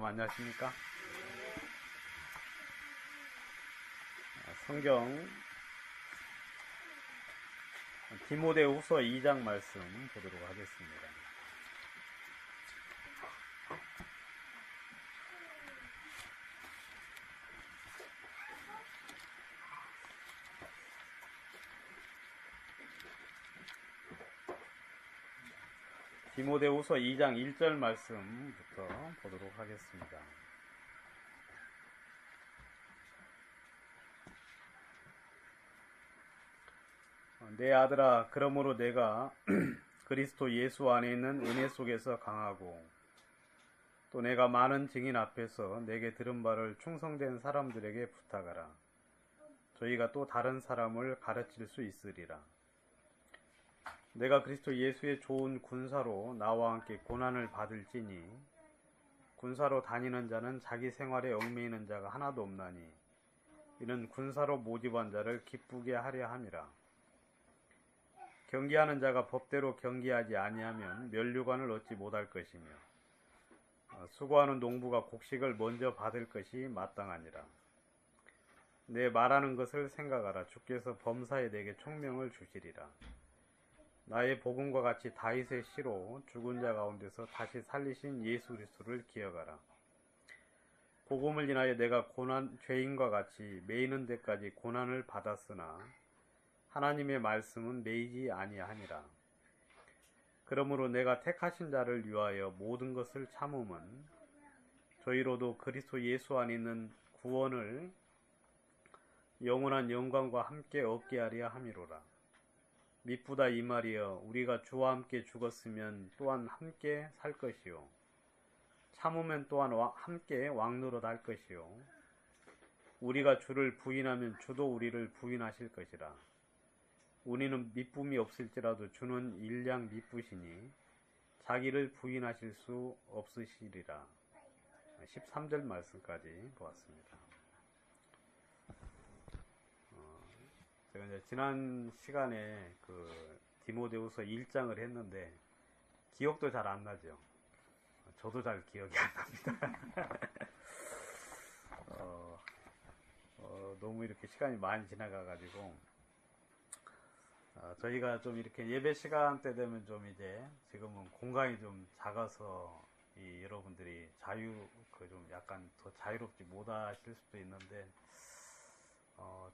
여러분 안녕하십니까? 성경 디모데후서 2장 말씀 보도록 하겠습니다. 디모데후서 2장 1절 말씀부터 보도록 하겠습니다. 내 아들아, 그러므로 내가 그리스도 예수 안에 있는 은혜 속에서 강하고 또 내가 많은 증인 앞에서 내게 들은 바를 충성된 사람들에게 부탁하라. 저희가 또 다른 사람을 가르칠 수 있으리라. 내가 그리스도 예수의 좋은 군사로 나와 함께 고난을 받을지니 군사로 다니는 자는 자기 생활에 얽매이는 자가 하나도 없나니 이는 군사로 모집한 자를 기쁘게 하려 함이라. 경기하는 자가 법대로 경기하지 아니하면 면류관을 얻지 못할 것이며 수고하는 농부가 곡식을 먼저 받을 것이 마땅하니라. 내 말하는 것을 생각하라. 주께서 범사에 내게 총명을 주시리라. 나의 복음과 같이 다윗의 시로 죽은 자 가운데서 다시 살리신 예수 그리스도를 기억하라. 복음을 인하여 내가 죄인과 같이 매이는 데까지 고난을 받았으나 하나님의 말씀은 매이지 아니하니라. 그러므로 내가 택하신 자를 위하여 모든 것을 참음은 저희로도 그리스도 예수 안에 있는 구원을 영원한 영광과 함께 얻게 하려 함이로라. 미쁘다 이 말이여, 우리가 주와 함께 죽었으면 또한 함께 살 것이요 참으면 또한 함께 왕노릇 할 것이요 우리가 주를 부인하면 주도 우리를 부인하실 것이라. 우리는 미쁨이 없을지라도 주는 일량 미쁘시니 자기를 부인하실 수 없으시리라. 13절 말씀까지 보았습니다. 제가 이제 지난 시간에 그 디모데후서 1장을 했는데 기억도 잘 안 나죠. 저도 잘 기억이 안 납니다. 너무 이렇게 시간이 많이 지나가가지고 저희가 좀 이렇게 예배 시간 때 되면 좀 이제 지금은 공간이 좀 작아서 여러분들이 좀 약간 더 자유롭지 못하실 수도 있는데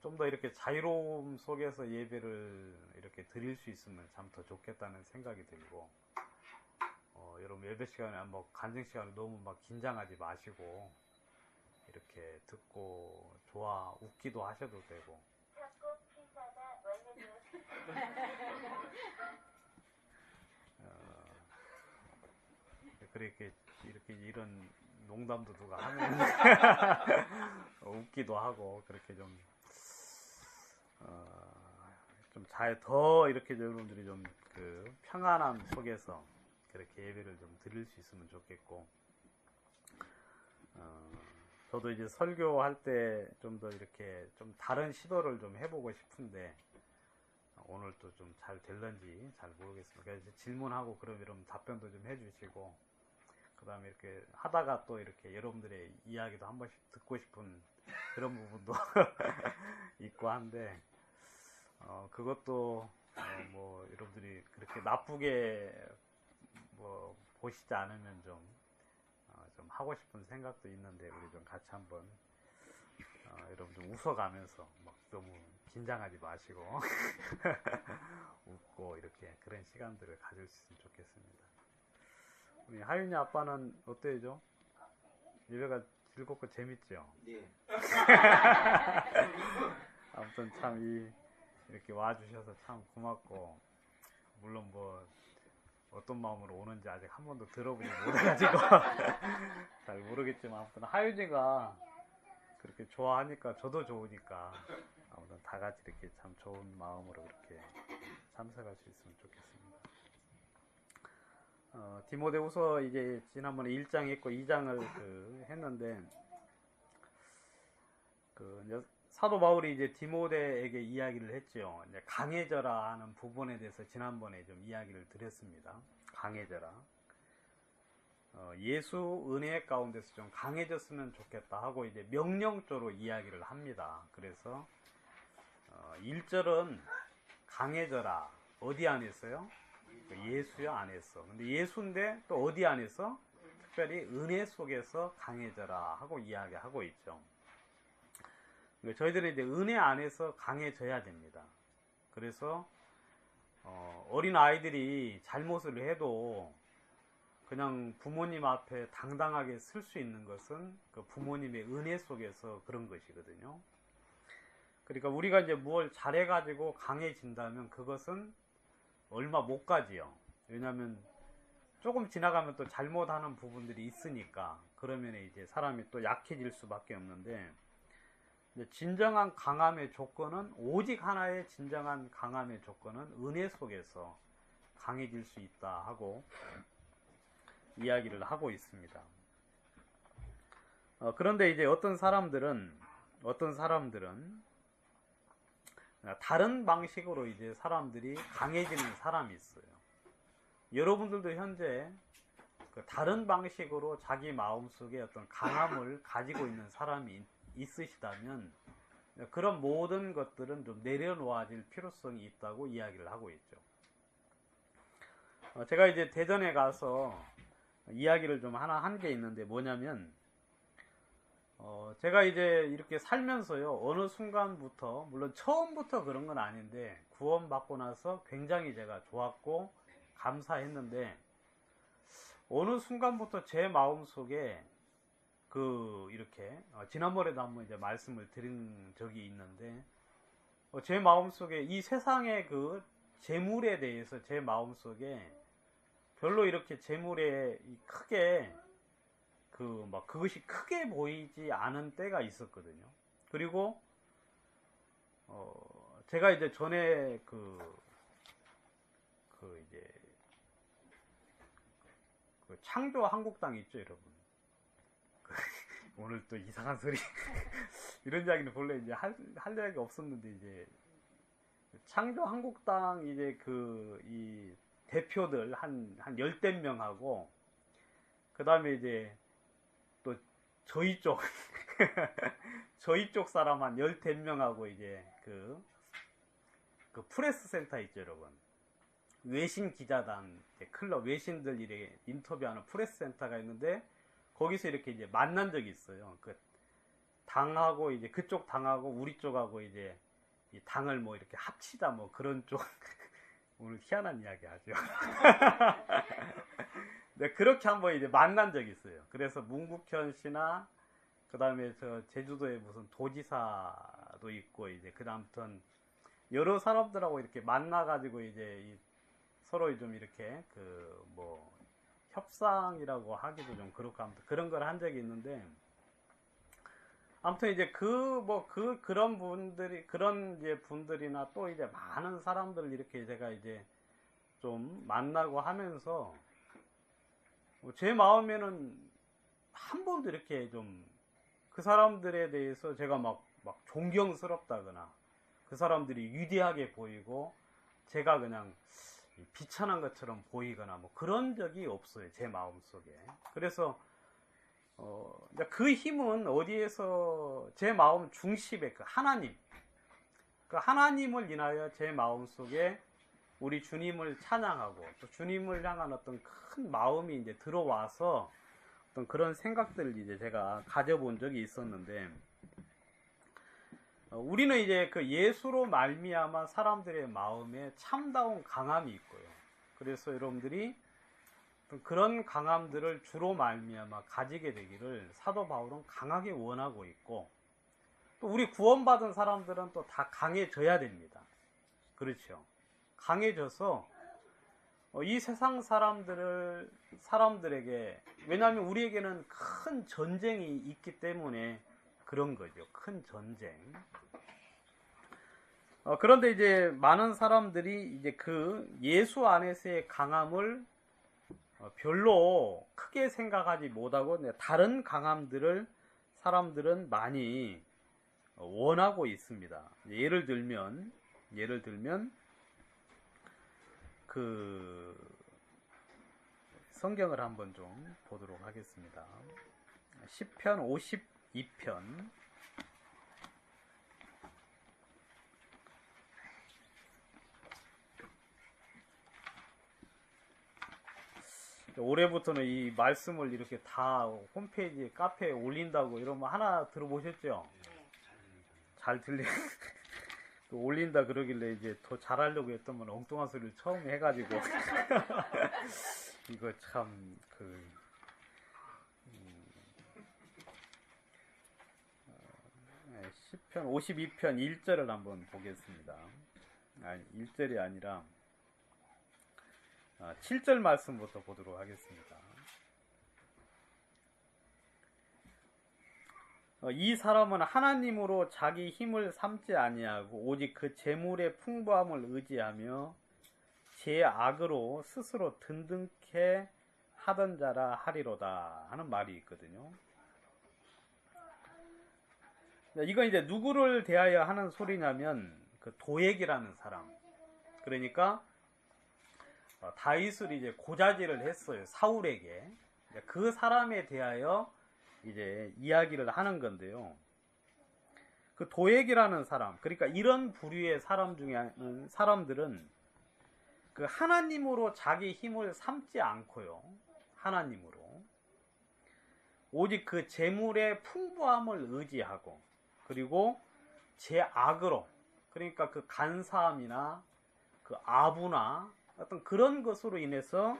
좀 더 이렇게 자유로움 속에서 예배를 이렇게 드릴 수 있으면 참 더 좋겠다는 생각이 들고 여러분 예배 시간에 뭐 간증 시간에 너무 막 긴장하지 마시고 이렇게 듣고 웃기도 하셔도 되고 이렇게 이런 농담도 누가 하면 웃기도 하고 그렇게 더 이렇게 여러분들이 좀 그 평안함 속에서 그렇게 예배를 좀 드릴 수 있으면 좋겠고 저도 이제 설교할 때 좀 더 이렇게 좀 다른 시도를 좀 해보고 싶은데 오늘 또 좀 잘 될런지 잘 모르겠습니다. 그래서 질문하고 그럼 여러분 답변도 좀 해주시고 그 다음에 이렇게 하다가 또 이렇게 여러분들의 이야기도 한 번씩 듣고 싶은 그런 부분도 있고 한데 그것도 뭐 여러분들이 그렇게 나쁘게 뭐 보시지 않으면 좀 하고 싶은 생각도 있는데 우리 좀 같이 한번 여러분 좀 웃어가면서 막 너무 긴장하지 마시고 웃고 이렇게 그런 시간들을 가질 수 있으면 좋겠습니다. 우리 하윤이 아빠는 어때요? 예배가 즐겁고 재밌죠? 네. 아무튼 참 이렇게 와주셔서 참 고맙고 물론 뭐 어떤 마음으로 오는지 아직 한 번도 들어보지 못해가지고 잘 모르겠지만 아무튼 하윤이가 그렇게 좋아하니까 저도 좋으니까 아무튼 다 같이 이렇게 참 좋은 마음으로 그렇게 참석할 수 있으면 좋겠습니다. 디모데후서 이제 지난번에 1장 했고 2장을 했는데 사도 바울이 이제 디모데에게 이야기를 했죠. 이제 강해져라 하는 부분에 대해서 지난번에 좀 이야기를 드렸습니다. 강해져라. 예수 은혜 가운데서 좀 강해졌으면 좋겠다 하고 이제 명령조로 이야기를 합니다. 그래서 1절은 강해져라. 어디 안에서요? 예수여 안에서. 근데 예수인데 또 어디 안에서? 특별히 은혜 속에서 강해져라 하고 이야기하고 있죠. 저희들은 이제 은혜 안에서 강해져야 됩니다. 그래서 어린 아이들이 잘못을 해도 그냥 부모님 앞에 당당하게 설 수 있는 것은 그 부모님의 은혜 속에서 그런 것이거든요. 그러니까 우리가 이제 뭘 잘해가지고 강해진다면 그것은 얼마 못 가지요. 왜냐하면 조금 지나가면 또 잘못하는 부분들이 있으니까 그러면 이제 사람이 또 약해질 수밖에 없는데, 진정한 강함의 조건은 오직 하나의 진정한 강함의 조건은 은혜 속에서 강해질 수 있다 하고 이야기를 하고 있습니다. 그런데 이제 어떤 사람들은 다른 방식으로 이제 사람들이 강해지는 사람이 있어요. 여러분들도 현재 다른 방식으로 자기 마음속에 어떤 강함을 가지고 있는 사람이 있으시다면 그런 모든 것들은 좀 내려놓아질 필요성이 있다고 이야기를 하고 있죠. 제가 이제 대전에 가서 이야기를 좀 하나 한 게 있는데 뭐냐면, 제가 이제 이렇게 살면서요, 어느 순간부터, 물론 처음부터 그런 건 아닌데, 구원받고 나서 굉장히 제가 좋았고, 감사했는데, 어느 순간부터 제 마음속에, 이렇게, 지난번에도 한번 이제 말씀을 드린 적이 있는데, 제 마음속에 이 세상의 그 재물에 대해서 제 마음속에 별로 이렇게 재물에 크게, 그것이 크게 보이지 않은 때가 있었거든요. 그리고, 제가 이제 전에 창조 한국당 있죠, 여러분. 오늘 또 이상한 소리. 이런 이야기는 본래 이제 할 이야기가 없었는데, 이제, 창조 한국당 이제 이 대표들 한 열댓 명하고, 그 다음에 이제, 또 저희 쪽, 저희 쪽 사람 한 열댓 명하고 이제 그 프레스 센터 있죠, 여러분. 외신 기자단, 클럽 외신들 이렇게 인터뷰하는 프레스 센터가 있는데, 거기서 이렇게 이제 만난 적이 있어요. 당하고 이제 그쪽 당하고 우리 쪽하고 이제 이 당을 뭐 이렇게 합치다 뭐 그런 쪽. 오늘 희한한 이야기 하죠. 네, 그렇게 한번 이제 만난 적이 있어요. 그래서 문국현 씨나 그 다음에 저 제주도에 무슨 도지사도 있고 이제 그 다음부터는 여러 사람들하고 이렇게 만나가지고 이제 서로 좀 이렇게 협상이라고 하기도 좀 그렇고 아무튼 그런 걸 한 적이 있는데, 아무튼 이제 그런 분들이, 그런 이제 분들이나 또 이제 많은 사람들을 이렇게 제가 이제 좀 만나고 하면서 제 마음에는 한 번도 이렇게 좀 그 사람들에 대해서 제가 막 존경스럽다거나 그 사람들이 위대하게 보이고 제가 그냥 비천한 것처럼 보이거나 뭐 그런 적이 없어요, 제 마음속에. 그래서 그 힘은 어디에서, 제 마음 중심에 그 하나님을 인하여 제 마음속에 우리 주님을 찬양하고 또 주님을 향한 어떤 큰 마음이 이제 들어와서 어떤 그런 생각들을 이제 제가 가져본 적이 있었는데, 우리는 이제 그 예수로 말미암아 사람들의 마음에 참다운 강함이 있고요. 그래서 여러분들이 그런 강함들을 주로 말미암아 가지게 되기를 사도 바울은 강하게 원하고 있고, 또 우리 구원받은 사람들은 또 다 강해져야 됩니다. 그렇죠. 강해져서 이 세상 사람들에게, 왜냐하면 우리에게는 큰 전쟁이 있기 때문에 그런 거죠. 큰 전쟁. 그런데 이제 많은 사람들이 이제 그 예수 안에서의 강함을 별로 크게 생각하지 못하고 다른 강함들을 사람들은 많이 원하고 있습니다. 예를 들면 성경을 한번 좀 보도록 하겠습니다. 시편 52편 올해부터는 이 말씀을 이렇게 다 홈페이지 카페에 올린다고 이런 거 하나 들어보셨죠? 잘 들리 또 올린다 그러길래 이제 더 잘하려고 했더만 엉뚱한 소리를 처음 해가지고 이거 참 시편 52편 1절을 한번 보겠습니다. 아니 1절이 아니라 7절 말씀부터 보도록 하겠습니다. 이 사람은 하나님으로 자기 힘을 삼지 아니하고 오직 그 재물의 풍부함을 의지하며 제 악으로 스스로 든든케 하던 자라 하리로다 하는 말이 있거든요. 이건 이제 누구를 대하여 하는 소리냐면 그 도액이라는 사람, 그러니까 다윗을 이제 고자질을 했어요. 사울에게. 그 사람에 대하여 이제 이야기를 하는 건데요. 그 도액이라는 사람, 그러니까 이런 부류의 사람 중에 사람들은 그 하나님으로 자기 힘을 삼지 않고요. 하나님으로 오직 그 재물의 풍부함을 의지하고, 그리고 제 악으로, 그러니까 그 간사함이나 그 아부나 어떤 그런 것으로 인해서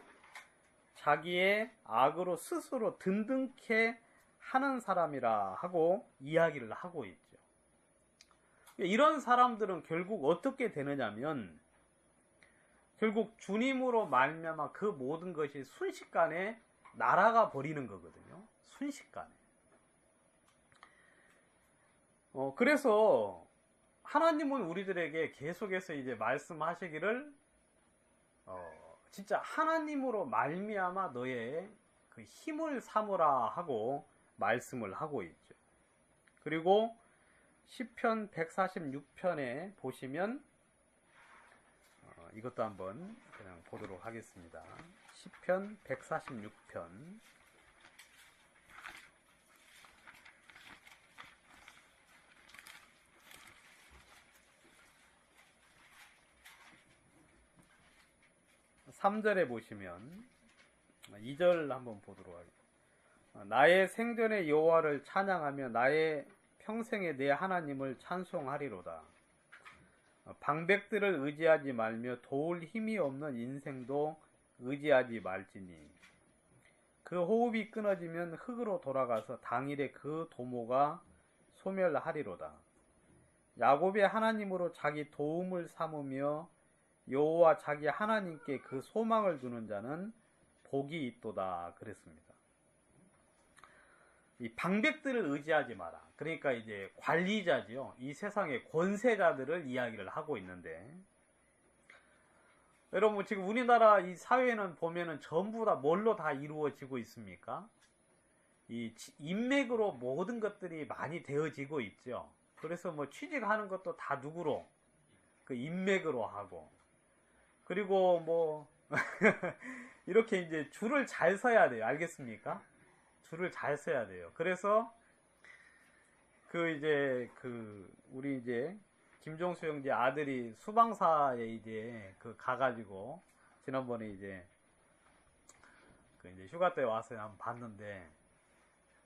자기의 악으로 스스로 든든케 하는 사람이라 하고 이야기를 하고 있죠. 이런 사람들은 결국 어떻게 되느냐면 결국 주님으로 말미암아 그 모든 것이 순식간에 날아가 버리는 거거든요. 순식간에. 그래서 하나님은 우리들에게 계속해서 이제 말씀하시기를 진짜 하나님으로 말미암아 너의 그 힘을 삼으라 하고 말씀을 하고 있죠. 그리고 시편 146편에 보시면 이것도 한번 그냥 보도록 하겠습니다. 시편 146편 3절에 보시면 2절 한번 보도록 하겠습니다. 나의 생전의 여호와를 찬양하며 나의 평생에 내 하나님을 찬송하리로다. 방백들을 의지하지 말며 도울 힘이 없는 인생도 의지하지 말지니 그 호흡이 끊어지면 흙으로 돌아가서 당일에 그 도모가 소멸하리로다. 야곱의 하나님으로 자기 도움을 삼으며 여호와 자기 하나님께 그 소망을 두는 자는 복이 있도다 그랬습니다. 이 방백들을 의지하지 마라. 그러니까 이제 관리자지요. 이 세상의 권세자들을 이야기를 하고 있는데, 여러분 지금 우리나라 이 사회는 보면은 전부 다 뭘로 다 이루어지고 있습니까? 이 인맥으로 모든 것들이 많이 되어지고 있죠. 그래서 뭐 취직하는 것도 다 누구로? 그 인맥으로 하고, 그리고 뭐 이렇게 이제 줄을 잘 서야 돼요. 알겠습니까? 줄을 잘 서야 돼요. 그래서 우리 이제 김종수 형제 아들이 수방사에 이제 가가지고 지난번에 이제 휴가 때 와서 한번 봤는데,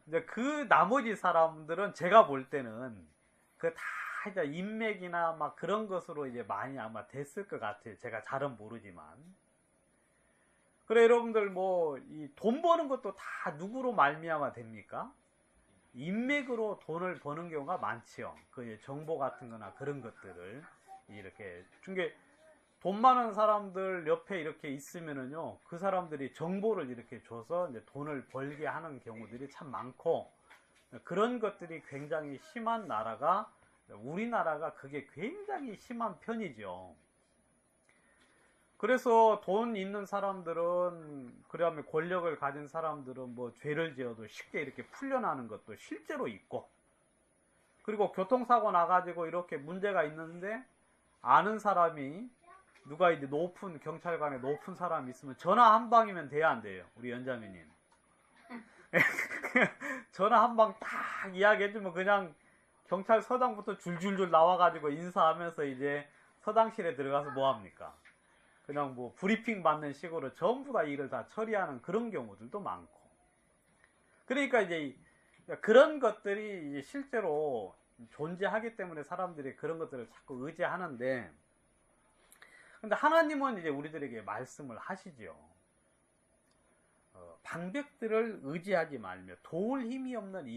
근데 그 나머지 사람들은 제가 볼 때는 그 다 이제 인맥이나 막 그런 것으로 이제 많이 아마 됐을 것 같아요. 제가 잘은 모르지만. 그래 여러분들 뭐 이 돈 버는 것도 다 누구로 말미암아 됩니까? 인맥으로 돈을 버는 경우가 많지요. 그 정보 같은 거나 그런 것들을 이렇게 중개 돈 많은 사람들 옆에 이렇게 있으면은요, 그 사람들이 정보를 이렇게 줘서 이제 돈을 벌게 하는 경우들이 참 많고, 그런 것들이 굉장히 심한 나라가 우리나라가 그게 굉장히 심한 편이죠. 그래서 돈 있는 사람들은, 그다음에 권력을 가진 사람들은 뭐 죄를 지어도 쉽게 이렇게 풀려나는 것도 실제로 있고, 그리고 교통사고 나가지고 이렇게 문제가 있는데 아는 사람이 누가 이제 높은 경찰관에 높은 사람이 있으면 전화 한 방이면 돼야 안 돼요? 우리 연자매님. 전화 한 방 딱 이야기해주면 그냥 경찰서장부터 줄줄줄 나와가지고 인사하면서 이제 서당실에 들어가서 뭐 합니까? 그냥 뭐 브리핑 받는 식으로 전부 다 일을 다 처리하는 그런 경우들도 많고. 그러니까 이제 그런 것들이 이제 실제로 존재하기 때문에 사람들이 그런 것들을 자꾸 의지하는데, 근데 하나님은 이제 우리들에게 말씀을 하시죠. 방백들을 의지하지 말며 도울 힘이 없는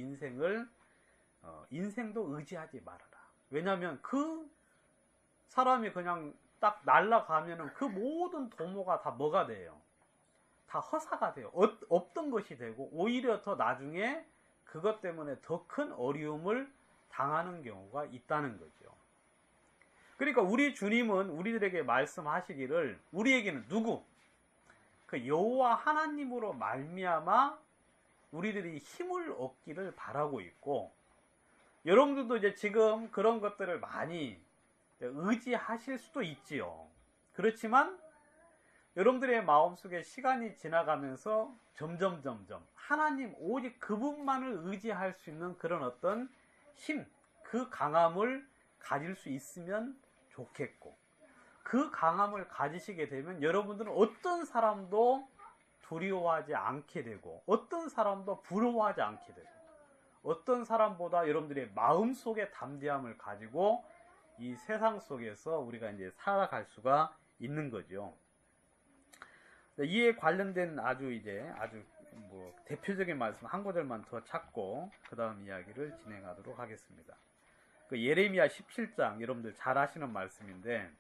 인생도 의지하지 말아라. 왜냐하면 그 사람이 그냥 딱 날아가면은 그 모든 도모가 다 뭐가 돼요? 다 허사가 돼요. 없던 것이 되고 오히려 더 나중에 그것 때문에 더 큰 어려움을 당하는 경우가 있다는 거죠. 그러니까 우리 주님은 우리들에게 말씀하시기를, 우리에게는 누구? 그 여호와 하나님으로 말미암아 우리들이 힘을 얻기를 바라고 있고, 여러분들도 이제 지금 그런 것들을 많이 의지하실 수도 있지요. 그렇지만 여러분들의 마음속에 시간이 지나가면서 점점 하나님 오직 그분만을 의지할 수 있는 그런 어떤 힘, 그 강함을 가질 수 있으면 좋겠고, 그 강함을 가지시게 되면 여러분들은 어떤 사람도 두려워하지 않게 되고, 어떤 사람도 부러워하지 않게 되고, 어떤 사람보다 여러분들의 마음속에 담대함을 가지고 이 세상 속에서 우리가 이제 살아갈 수가 있는 거죠. 이에 관련된 아주 뭐 대표적인 말씀 한 구절만 더 찾고 그 다음 이야기를 진행하도록 하겠습니다. 그 예레미야 17장, 여러분들 잘 아시는 말씀인데,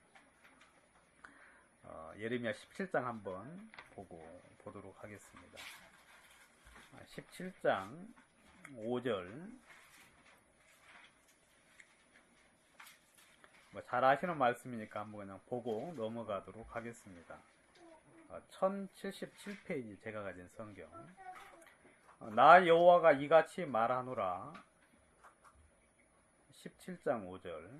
예레미야 17장 한번 보도록 하겠습니다. 17장 5절, 뭐 잘 아시는 말씀이니까 한번 그냥 보고 넘어가도록 하겠습니다. 1077페이지 제가 가진 성경. 나 여호와가 이같이 말하노라. 17장 5절.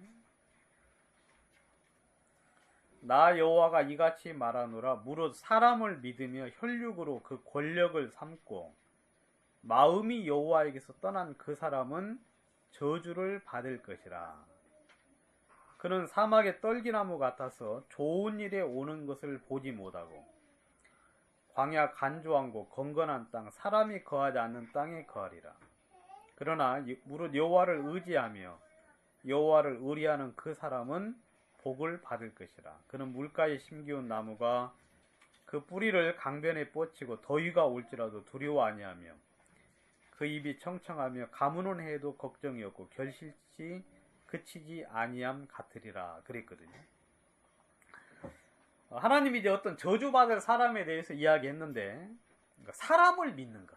나 여호와가 이같이 말하노라. 무릇 사람을 믿으며 혈육으로 그 권력을 삼고 마음이 여호와에게서 떠난 그 사람은 저주를 받을 것이라. 그는 사막의 떨기나무 같아서 좋은 일에 오는 것을 보지 못하고 광야 간조한 곳 건건한 땅 사람이 거하지 않는 땅에 거하리라. 그러나 무릇 여호와를 의지하며 여호와를 의리하는 그 사람은 복을 받을 것이라. 그는 물가에 심기운 나무가 그 뿌리를 강변에 뻗치고 더위가 올지라도 두려워 아니하며 그 입이 청청하며 가무는 해도 걱정이 없고 결실치 그치지 아니함 같으리라 그랬거든요. 하나님이 이제 어떤 저주받을 사람에 대해서 이야기했는데, 그러니까 사람을 믿는가?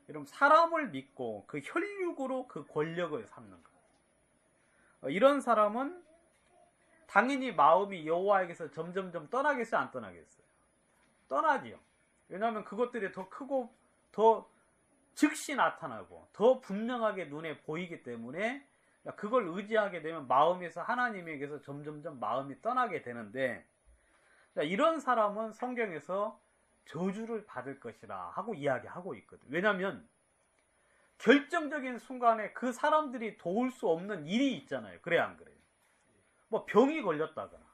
여러분, 사람을 믿고 그 혈육으로 그 권력을 삼는 것. 이런 사람은 당연히 마음이 여호와에게서 점점점 떠나겠어요, 안 떠나겠어요? 떠나지요. 왜냐하면 그것들이 더 크고 더 즉시 나타나고 더 분명하게 눈에 보이기 때문에 그걸 의지하게 되면 마음에서 하나님에게서 점점점 마음이 떠나게 되는데, 이런 사람은 성경에서 저주를 받을 것이라 하고 이야기하고 있거든. 왜냐하면 결정적인 순간에 그 사람들이 도울 수 없는 일이 있잖아요. 그래 안 그래요? 뭐 병이 걸렸다거나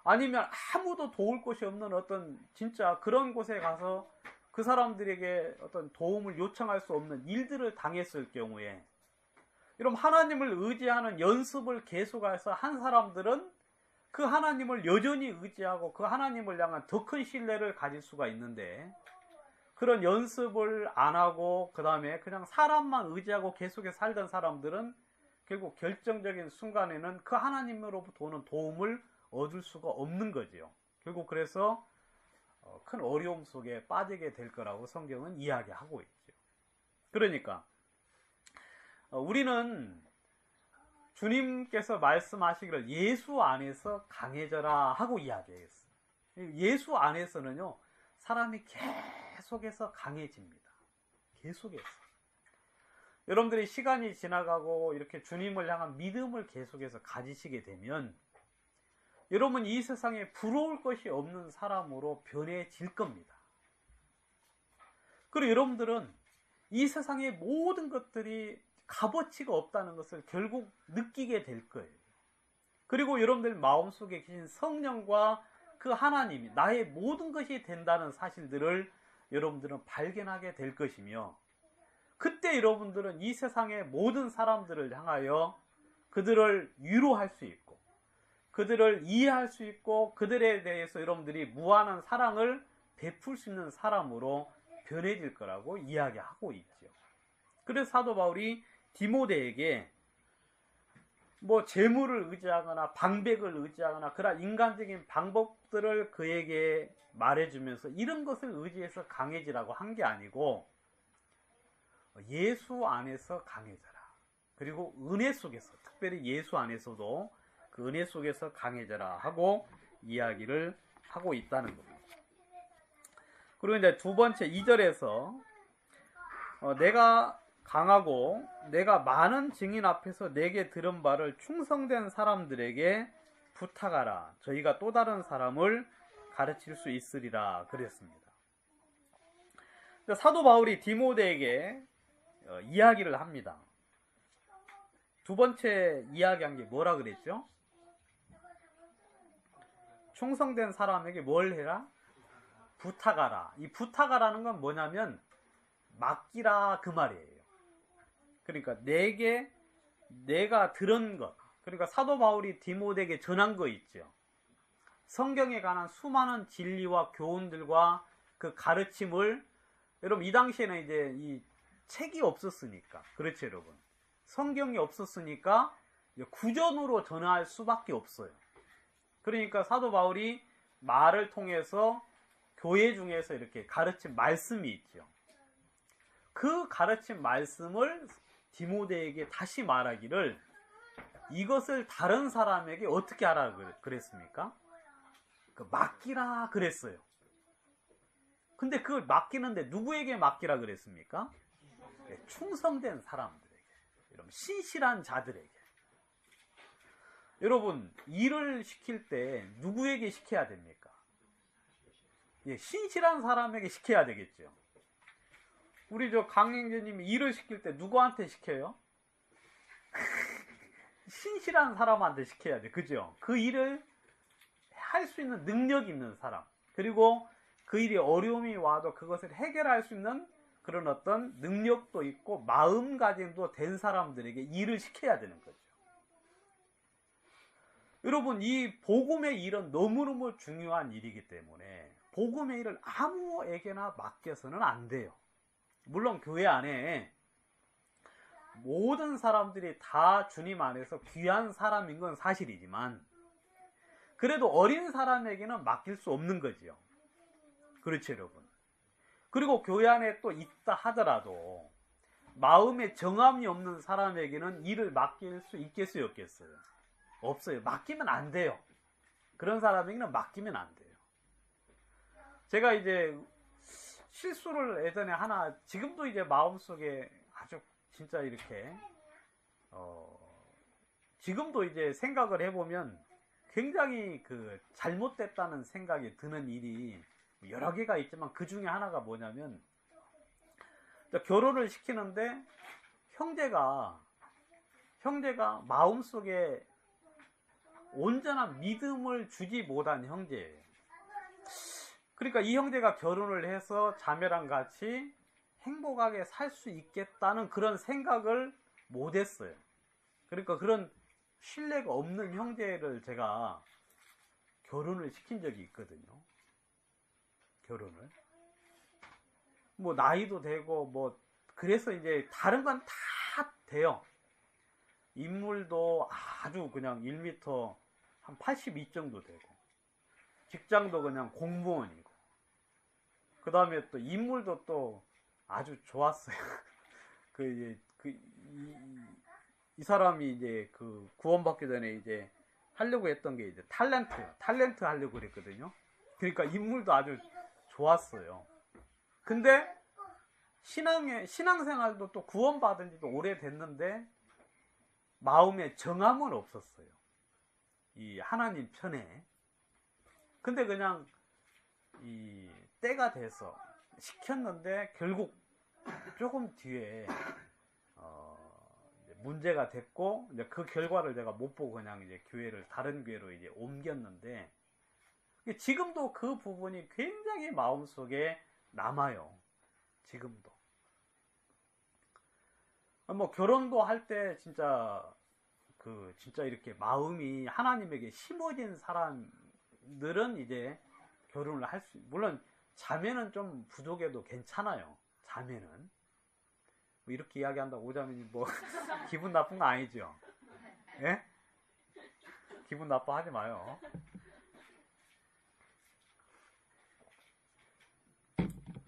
아니면 아무도 도울 곳이 없는 어떤 진짜 그런 곳에 가서 그 사람들에게 어떤 도움을 요청할 수 없는 일들을 당했을 경우에, 여러분 하나님을 의지하는 연습을 계속해서 한 사람들은 그 하나님을 여전히 의지하고 그 하나님을 향한 더 큰 신뢰를 가질 수가 있는데, 그런 연습을 안 하고 그 다음에 그냥 사람만 의지하고 계속해서 살던 사람들은 결국 결정적인 순간에는 그 하나님으로부터 오는 도움을 얻을 수가 없는 거지요. 결국 그래서 큰 어려움 속에 빠지게 될 거라고 성경은 이야기하고 있죠. 그러니까 우리는 주님께서 말씀하시기를 예수 안에서 강해져라 하고 이야기했어요. 예수 안에서는요, 사람이 계속해서 강해집니다. 계속해서. 여러분들이 시간이 지나가고 이렇게 주님을 향한 믿음을 계속해서 가지시게 되면 여러분 이 세상에 부러울 것이 없는 사람으로 변해질 겁니다. 그리고 여러분들은 이 세상의 모든 것들이 값어치가 없다는 것을 결국 느끼게 될 거예요. 그리고 여러분들 마음속에 계신 성령과 그 하나님이 나의 모든 것이 된다는 사실들을 여러분들은 발견하게 될 것이며, 그때 여러분들은 이 세상의 모든 사람들을 향하여 그들을 위로할 수 있고 그들을 이해할 수 있고 그들에 대해서 여러분들이 무한한 사랑을 베풀 수 있는 사람으로 변해질 거라고 이야기하고 있죠. 그래서 사도 바울이 디모데에게 뭐 재물을 의지하거나 방백을 의지하거나 그런 인간적인 방법들을 그에게 말해주면서 이런 것을 의지해서 강해지라고 한 게 아니고 예수 안에서 강해져라. 그리고 은혜 속에서, 특별히 예수 안에서도 그 은혜 속에서 강해져라 하고 이야기를 하고 있다는 겁니다. 그리고 이제 두 번째 2절에서 내가 강하고 내가 많은 증인 앞에서 내게 들은 바를 충성된 사람들에게 부탁하라. 저희가 또 다른 사람을 가르칠 수 있으리라 그랬습니다. 사도 바울이 디모데에게 이야기를 합니다. 두 번째 이야기한 게 뭐라 그랬죠? 충성된 사람에게 뭘 해라? 부탁하라. 이 부탁하라는 건 뭐냐면 맡기라 그 말이에요. 그러니까 내가 들은 것, 그러니까 사도 바울이 디모데에게 전한 거 있죠. 성경에 관한 수많은 진리와 교훈들과 그 가르침을, 여러분 이 당시에는 이제 이 책이 없었으니까, 그렇죠 여러분. 성경이 없었으니까 구전으로 전할 수밖에 없어요. 그러니까 사도 바울이 말을 통해서 교회 중에서 이렇게 가르친 말씀이 있죠. 그 가르친 말씀을 디모데에게 다시 말하기를 이것을 다른 사람에게 어떻게 하라 그랬습니까? 맡기라 그랬어요. 근데 그걸 맡기는데 누구에게 맡기라 그랬습니까? 충성된 사람들에게, 여러분 신실한 자들에게. 여러분 일을 시킬 때 누구에게 시켜야 됩니까? 신실한 사람에게 시켜야 되겠죠. 우리 저 강행제님이 일을 시킬 때 누구한테 시켜요? 신실한 사람한테 시켜야 돼. 그죠? 그 일을 할 수 있는 능력 있는 사람, 그리고 그 일이 어려움이 와도 그것을 해결할 수 있는 그런 어떤 능력도 있고 마음가짐도 된 사람들에게 일을 시켜야 되는 거죠. 여러분 이 복음의 일은 너무너무 중요한 일이기 때문에 복음의 일을 아무에게나 맡겨서는 안 돼요. 물론 교회 안에 모든 사람들이 다 주님 안에서 귀한 사람인 건 사실이지만 그래도 어린 사람에게는 맡길 수 없는 거지요. 그렇죠 여러분. 그리고 교회 안에 또 있다 하더라도 마음에 정함이 없는 사람에게는 일을 맡길 수 있겠어요 없겠어요? 없어요. 맡기면 안 돼요. 그런 사람에게는 맡기면 안 돼요. 제가 이제 실수를 예전에 하나, 지금도 이제 마음속에 아주 진짜 이렇게 지금도 이제 생각을 해보면 굉장히 그 잘못됐다는 생각이 드는 일이 여러 개가 있지만 그 중에 하나가 뭐냐면 결혼을 시키는데 형제가 마음속에 온전한 믿음을 주지 못한 형제예요. 그러니까 이 형제가 결혼을 해서 자매랑 같이 행복하게 살 수 있겠다는 그런 생각을 못했어요. 그러니까 그런 신뢰가 없는 형제를 제가 결혼을 시킨 적이 있거든요. 결혼을. 뭐 나이도 되고 뭐 그래서 이제 다른 건 다 돼요. 인물도 아주 그냥 1m 한 82 정도 되고 직장도 그냥 공무원이고 그 다음에 또 인물도 또 아주 좋았어요. 이 사람이 이제 그 구원받기 전에 이제 하려고 했던 게 이제 탤런트 하려고 그랬거든요. 그러니까 인물도 아주 좋았어요. 근데 신앙생활도 또 구원받은 지도 오래됐는데 마음에 정함은 없었어요. 이 하나님 편에. 근데 그냥 이 때가 돼서 시켰는데 결국 조금 뒤에 이제 문제가 됐고, 이제 그 결과를 제가 못 보고 그냥 이제 교회를 다른 교회로 이제 옮겼는데, 지금도 그 부분이 굉장히 마음속에 남아요. 지금도. 뭐 결혼도 할 때 진짜 진짜 이렇게 마음이 하나님에게 심어진 사람들은 이제 결혼을 할 수, 물론 자매는 좀 부족해도 괜찮아요. 자매는 뭐 이렇게 이야기한다고 오자매니 뭐 기분 나쁜 거 아니죠? 예? 기분 나빠하지 마요.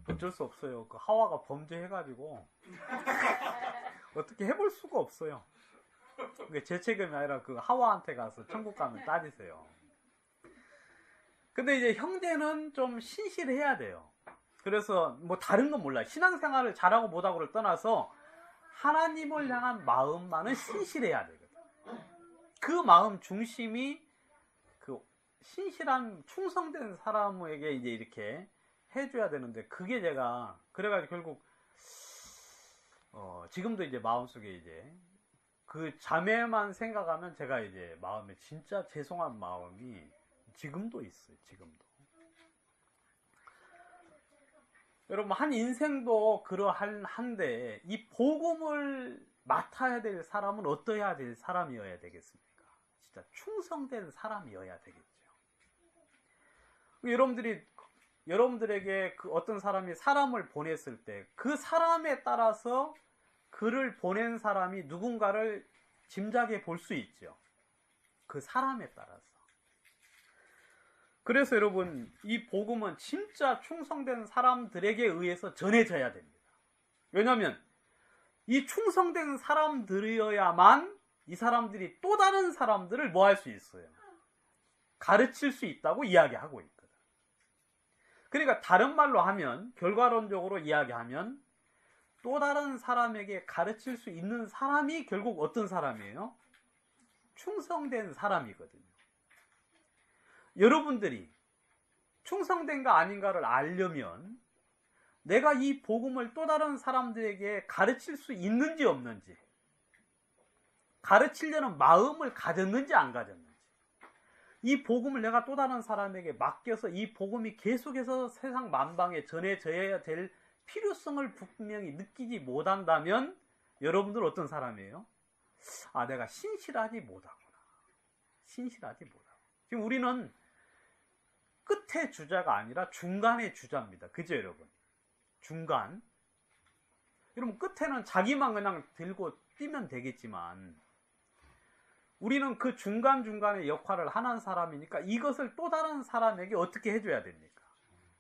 어쩔 수 없어요. 그 하와가 범죄해가지고 어떻게 해볼 수가 없어요. 그게 제 책임이 아니라 그 하와한테 가서 천국 가면 따지세요. 근데 이제 형제는 좀 신실해야 돼요. 그래서 뭐 다른 건 몰라요. 신앙생활을 잘하고 못하고를 떠나서 하나님을 향한 마음만은 신실해야 되거든. 그 마음 중심이 그 신실한 충성된 사람에게 이제 이렇게 해줘야 되는데, 그게 제가 그래가지고 결국 지금도 이제 마음속에 이제 그 자매만 생각하면 제가 이제 마음에 진짜 죄송한 마음이 지금도 있어요. 지금도. 여러분, 한 인생도 그러한데 이 복음을 맡아야 될 사람은 어떠해야 될 사람이어야 되겠습니까? 진짜 충성된 사람이어야 되겠죠. 여러분들에게 그 어떤 사람이 사람을 보냈을 때 그 사람에 따라서 그를 보낸 사람이 누군가를 짐작해 볼 수 있죠. 그 사람에 따라서. 그래서 여러분, 이 복음은 진짜 충성된 사람들에게 의해서 전해져야 됩니다. 왜냐하면 이 충성된 사람들이어야만 이 사람들이 또 다른 사람들을 뭐 할 수 있어요? 가르칠 수 있다고 이야기하고 있거든. 그러니까 다른 말로 하면, 결과론적으로 이야기하면 또 다른 사람에게 가르칠 수 있는 사람이 결국 어떤 사람이에요? 충성된 사람이거든요. 여러분들이 충성된가 아닌가를 알려면 내가 이 복음을 또 다른 사람들에게 가르칠 수 있는지 없는지, 가르치려는 마음을 가졌는지 안 가졌는지, 이 복음을 내가 또 다른 사람에게 맡겨서 이 복음이 계속해서 세상 만방에 전해져야 될 필요성을 분명히 느끼지 못한다면 여러분들 어떤 사람이에요? 아, 내가 신실하지 못하구나. 신실하지 못하고. 지금 우리는 끝의 주자가 아니라 중간의 주자입니다. 그죠, 여러분? 중간. 여러분, 끝에는 자기만 그냥 들고 뛰면 되겠지만 우리는 그 중간중간의 역할을 하는 사람이니까 이것을 또 다른 사람에게 어떻게 해줘야 됩니까?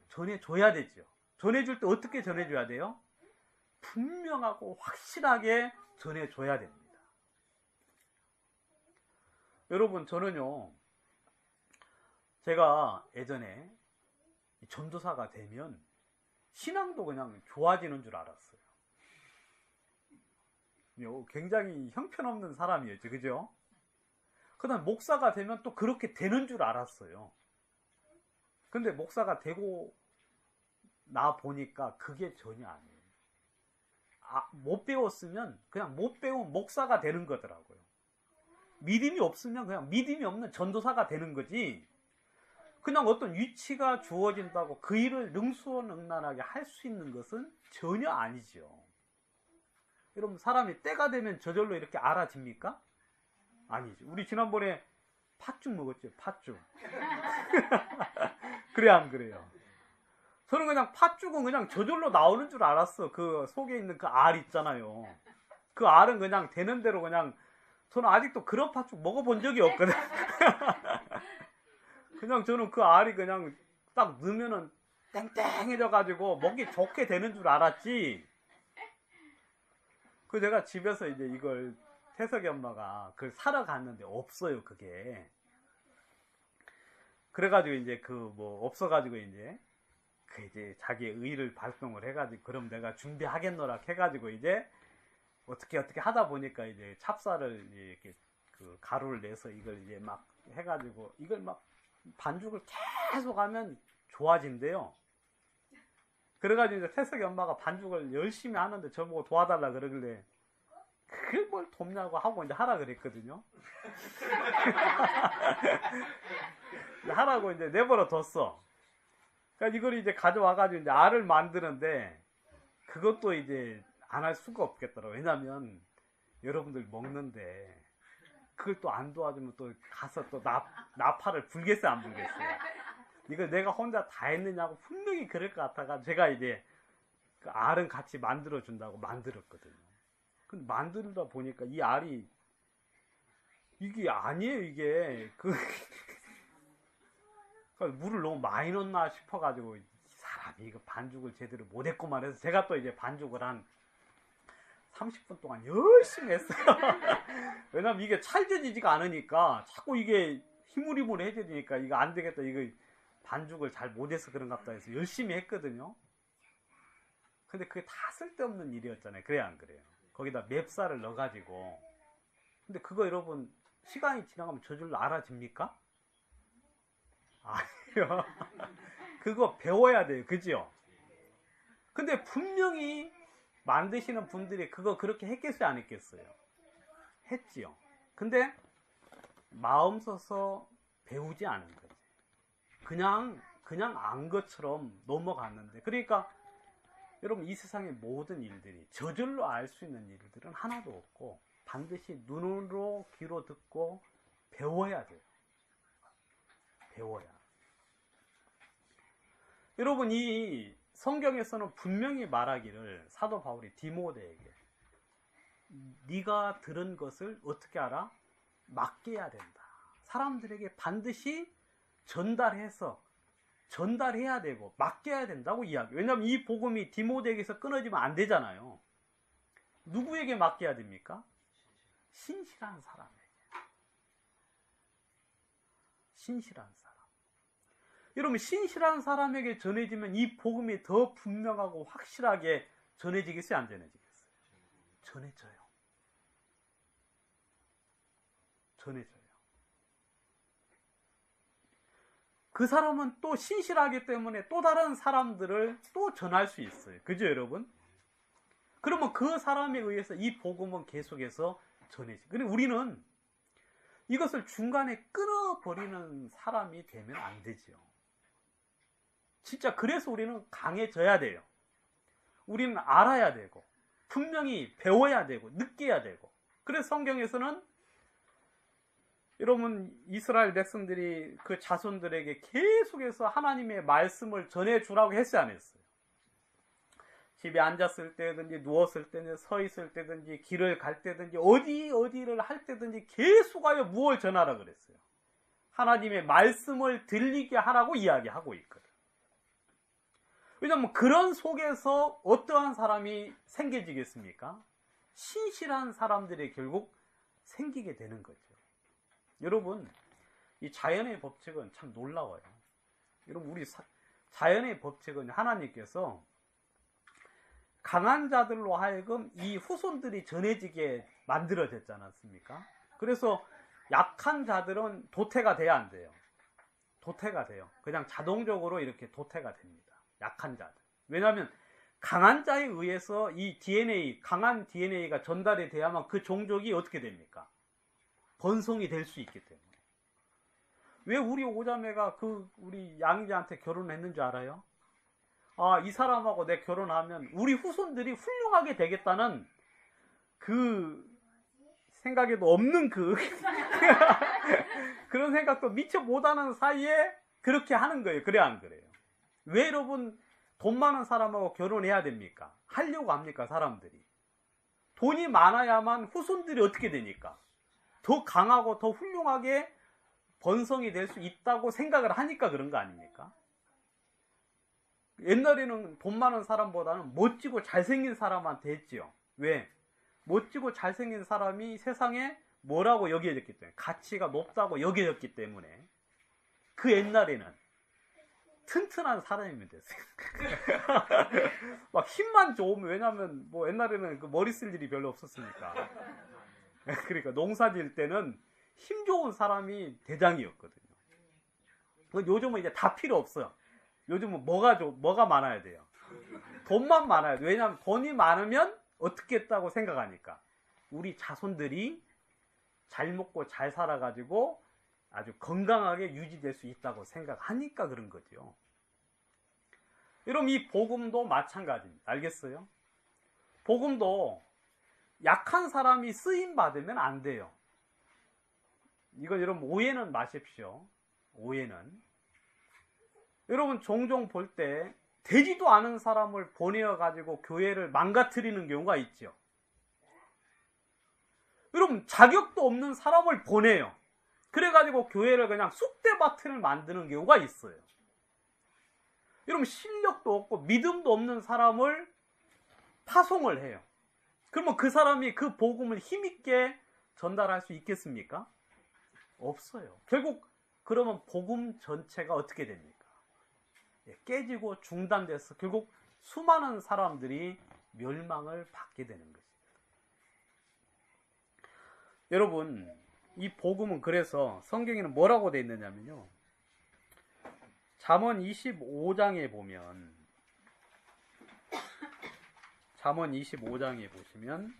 전해줘야 되죠. 전해줄 때 어떻게 전해줘야 돼요? 분명하고 확실하게 전해줘야 됩니다. 여러분, 저는요, 제가 예전에 전도사가 되면 신앙도 그냥 좋아지는 줄 알았어요. 굉장히 형편없는 사람이었죠. 그죠? 그 다음 목사가 되면 또 그렇게 되는 줄 알았어요. 근데 목사가 되고 나 보니까 그게 전혀 아니에요. 못 배웠으면 그냥 못 배운 목사가 되는 거더라고요. 믿음이 없으면 그냥 믿음이 없는 전도사가 되는 거지, 그냥 어떤 위치가 주어진다고 그 일을 능수능란하게 할 수 있는 것은 전혀 아니죠. 여러분, 사람이 때가 되면 저절로 이렇게 알아집니까? 아니죠. 우리 지난번에 팥죽 먹었죠. 팥죽. 그래 안 그래요? 저는 그냥 팥죽은 그냥 저절로 나오는 줄 알았어. 그 속에 있는 그 알 있잖아요. 그 알은 그냥 되는 대로 그냥, 저는 아직도 그런 팥죽 먹어본 적이 없거든. 그냥 저는 그 알이 그냥 딱 넣으면은 땡땡해져가지고 먹기 좋게 되는 줄 알았지. 그 제가 집에서 이제 이걸 태석이 엄마가 그걸 사러 갔는데 없어요, 그게. 그래가지고 이제 없어가지고 이제 자기의 의를 발동을 해가지고, 그럼 내가 준비하겠노라 해가지고 이제 어떻게 하다 보니까 이제 찹쌀을 이렇게 그 가루를 내서 이걸 이제 막 해가지고 이걸 막 반죽을 계속 하면 좋아진대요. 그래가지고 이제 태석이 엄마가 반죽을 열심히 하는데 저보고 도와달라 그러길래 그걸 뭘 돕냐고 하고 이제 하라 그랬거든요. 하라고 이제 내버려 뒀어. 그러니까 이걸 이제 가져와가지고 이제 알을 만드는데 그것도 이제 안 할 수가 없겠더라고. 왜냐면 여러분들 먹는데 그걸 또 안 도와주면 또 가서 또 나팔을 불겠어요, 안 불겠어요? 이걸 내가 혼자 다 했느냐고 분명히 그럴 것 같아가 제가 이제 그 알은 같이 만들어준다고 만들었거든요. 근데 만들다 보니까 이 알이 이게 아니에요, 이게. 물을 너무 많이 넣나 싶어가지고 이 사람이 이거 반죽을 제대로 못했구만 해서 제가 또 이제 반죽을 한 30분 동안 열심히 했어요. 왜냐면 이게 찰져지지가 않으니까 자꾸 이게 희물희물해지니까 이거 안 되겠다, 이거 반죽을 잘 못해서 그런가 보다 해서 열심히 했거든요. 근데 그게 다 쓸데없는 일이었잖아요. 그래야 안 그래요? 거기다 맵쌀을 넣어가지고. 근데 그거 여러분 시간이 지나가면 저절로 알아집니까? 아니요. 그거 배워야 돼요. 그죠? 근데 분명히 만드시는 분들이 그거 그렇게 했겠어요? 안 했겠어요? 했지요. 근데 마음 써서 배우지 않은 거지. 그냥 안 것처럼 넘어갔는데. 그러니까 여러분 이 세상의 모든 일들이 저절로 알 수 있는 일들은 하나도 없고 반드시 눈으로 귀로 듣고 배워야 돼요. 배워야. 여러분 이 성경에서는 분명히 말하기를 사도 바울이 디모데에게 네가 들은 것을 어떻게 알아? 맡겨야 된다. 사람들에게 반드시 전달해야 되고 맡겨야 된다고 이야기. 왜냐하면 이 복음이 디모데에게서 끊어지면 안 되잖아요. 누구에게 맡겨야 됩니까? 신실한 사람에게. 신실한 사람. 여러분 신실한 사람에게 전해지면 이 복음이 더 분명하고 확실하게 전해지겠어요? 안 전해지겠어요? 전해져요. 전해져요. 그 사람은 또 신실하기 때문에 또 다른 사람들을 또 전할 수 있어요. 그죠 여러분? 그러면 그 사람에 의해서 이 복음은 계속해서 전해지죠. 근데 우리는 이것을 중간에 끊어버리는 사람이 되면 안 되죠. 진짜 그래서 우리는 강해져야 돼요. 우리는 알아야 되고 분명히 배워야 되고 느껴야 되고. 그래서 성경에서는 여러분 이스라엘 백성들이 그 자손들에게 계속해서 하나님의 말씀을 전해주라고 했어요, 안 했어요? 집에 앉았을 때든지 누웠을 때든지 서 있을 때든지 길을 갈 때든지 어디를 할 때든지 계속하여 무엇을 전하라 그랬어요? 하나님의 말씀을 들리게 하라고 이야기하고 있거든. 왜냐하면 그런 속에서 어떠한 사람이 생겨지겠습니까? 신실한 사람들이 결국 생기게 되는 거죠. 여러분 이 자연의 법칙은 참 놀라워요. 여러분 우리 자연의 법칙은 하나님께서 강한 자들로 하여금 이 후손들이 전해지게 만들어졌지 않았습니까? 그래서 약한 자들은 도태가 돼야 안 돼요. 도태가 돼요. 그냥 자동적으로 이렇게 도태가 됩니다. 약한 자들. 왜냐하면 강한 자에 의해서 이 DNA, 강한 DNA가 전달이 돼야만 그 종족이 어떻게 됩니까? 번성이 될 수 있기 때문에. 왜 우리 오자매가 우리 양이자한테 결혼했는 줄 알아요? 아, 이 사람하고 내 결혼하면 우리 후손들이 훌륭하게 되겠다는 그 생각에도 없는 그런 생각도 미처 못하는 사이에 그렇게 하는 거예요. 그래 안 그래요? 왜 여러분 돈 많은 사람하고 결혼해야 됩니까? 하려고 합니까? 사람들이. 돈이 많아야만 후손들이 어떻게 되니까? 더 강하고 더 훌륭하게 번성이 될 수 있다고 생각을 하니까 그런 거 아닙니까? 옛날에는 돈 많은 사람보다는 멋지고 잘생긴 사람한테 했지요. 왜? 멋지고 잘생긴 사람이 세상에 뭐라고 여겨졌기 때문에, 가치가 높다고 여겨졌기 때문에 그 옛날에는 튼튼한 사람이면 됐어요. 막 힘만 좋으면, 왜냐면 뭐 옛날에는 그 머리 쓸 일이 별로 없었으니까. 그러니까 농사 지을 때는 힘 좋은 사람이 대장이었거든요. 요즘은 이제 다 필요 없어요. 요즘은 뭐가 많아야 돼요? 돈만 많아야 돼요. 왜냐하면 돈이 많으면 어떻게 했다고 생각하니까. 우리 자손들이 잘 먹고 잘 살아가지고 아주 건강하게 유지될 수 있다고 생각하니까 그런 거죠. 여러분, 이 복음도 마찬가지입니다. 알겠어요? 복음도 약한 사람이 쓰임 받으면 안 돼요. 이건 여러분 오해는 마십시오. 오해는. 여러분 종종 볼 때 되지도 않은 사람을 보내어 가지고 교회를 망가뜨리는 경우가 있죠. 여러분 자격도 없는 사람을 보내요. 그래가지고 교회를 그냥 쑥대밭을 만드는 경우가 있어요. 여러분 실력도 없고 믿음도 없는 사람을 파송을 해요. 그러면 그 사람이 그 복음을 힘있게 전달할 수 있겠습니까? 없어요. 결국 그러면 복음 전체가 어떻게 됩니까? 깨지고 중단돼서 결국 수많은 사람들이 멸망을 받게 되는 것입니다. 여러분, 이 복음은 그래서 성경에는 뭐라고 되어 있느냐면요. 잠언 25장에 보면 잠언 25장에 보시면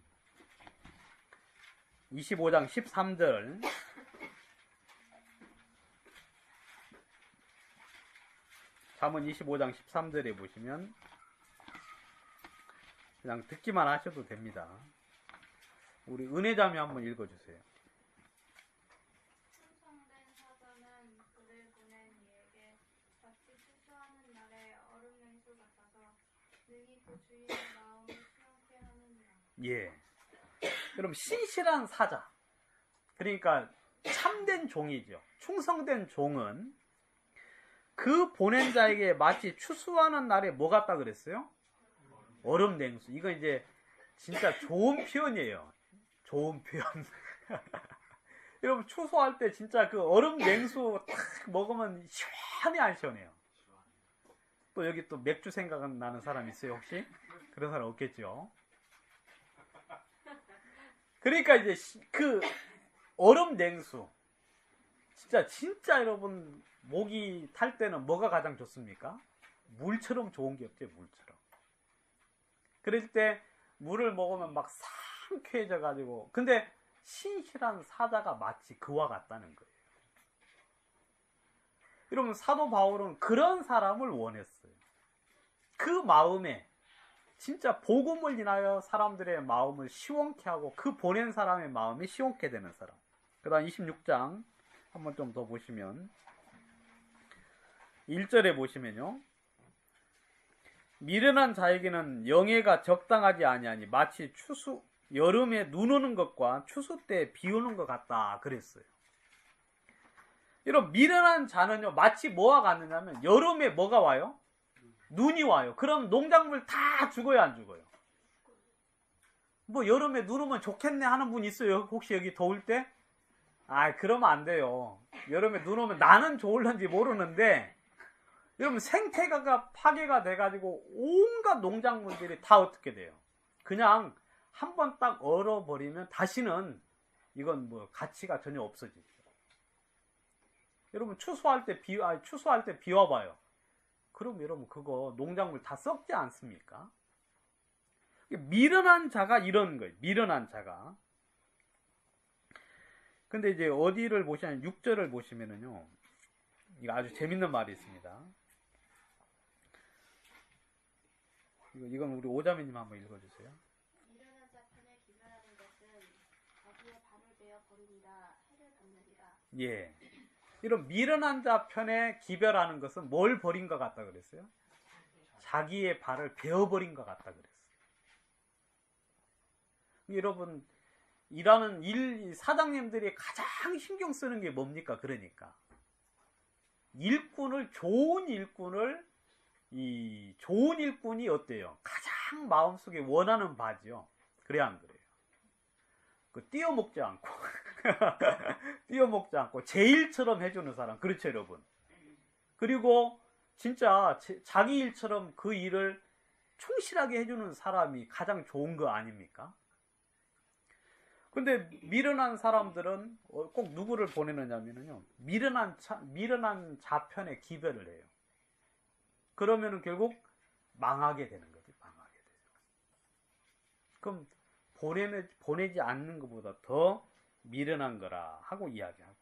25장 13절 잠언 25장 13절에 보시면 그냥 듣기만 하셔도 됩니다. 우리 은혜자매 한번 읽어주세요. 충성된 사자는 그를 보낸 이에게 마치 추수하는 날에 얼음 냉수 같아서 능히 그 주인의 마음을 수용케 하느니라. 예. 여러분 신실한 사자, 그러니까 참된 종이죠. 충성된 종은 그 보낸 자에게 마치 추수하는 날에 뭐 같다 그랬어요? 얼음 냉수. 이거 이제 진짜 좋은 표현이에요. 좋은 표현. 여러분 추수할 때 진짜 그 얼음 냉수 딱 먹으면 시원해 안 시원해요? 또 여기 또 맥주 생각나는 사람 있어요 혹시? 그런 사람 없겠죠? 그러니까 이제 그 얼음 냉수 진짜 여러분 목이 탈 때는 뭐가 가장 좋습니까? 물처럼 좋은 게 없죠. 물처럼. 그럴 때 물을 먹으면 막 상쾌해져 가지고, 근데 신실한 사자가 마치 그와 같다는 거예요. 여러분 사도 바울은 그런 사람을 원했어요. 그 마음에 진짜 복음을 인하여 사람들의 마음을 시원케 하고 그 보낸 사람의 마음이 시원케 되는 사람. 그 다음 26장 한번 좀 더 보시면 1절에 보시면요. 미련한 자에게는 영예가 적당하지 아니하니 마치 여름에 눈 오는 것과 추수 때 비 오는 것 같다 그랬어요. 이런 미련한 자는요 마치 뭐와 같느냐면 여름에 뭐가 와요? 눈이 와요. 그럼 농작물 다 죽어요 안 죽어요? 뭐 여름에 눈 오면 좋겠네 하는 분 있어요? 혹시 여기 더울 때? 그러면 안 돼요. 여름에 눈 오면 나는 좋을런지 모르는데 여러분 생태계가 파괴가 돼가지고 온갖 농작물들이 다 어떻게 돼요? 그냥 한번 딱 얼어버리면 다시는 이건 뭐 가치가 전혀 없어지죠. 여러분 추수할 때 비 와봐요. 그럼 여러분 그거 농작물 다 썩지 않습니까? 미련한 자가 이런 거예요. 미련한 자가. 근데 이제 어디를 보시면 6절을 보시면은요. 이거 아주 재밌는 말이 있습니다. 이건 우리 오자매님 한번 읽어주세요. 미련한 자 편에 기별하는 것은 자기의 발을 베어 버리니라 해를 받느니라. 예. 이런 미련한 자 편에 기별하는 것은 뭘 버린 것 같다 그랬어요? 자기의 발을 베어버린 것 같다 그랬어요. 여러분 일하는 사장님들이 가장 신경 쓰는 게 뭡니까? 그러니까 좋은 일꾼이 어때요? 가장 마음속에 원하는 바지요. 그래 안 그래요? 띄어먹지 않고 제 일처럼 해주는 사람. 그렇죠 여러분? 그리고 진짜 자기 일처럼 그 일을 충실하게 해주는 사람이 가장 좋은 거 아닙니까? 근데 미련한 사람들은 꼭 누구를 보내느냐면요. 미련한 자편에 기별을 해요. 그러면은 결국 망하게 되는 거지. 망하게 되죠. 그럼 보내지 않는 것보다 더 미련한 거라 하고 이야기하고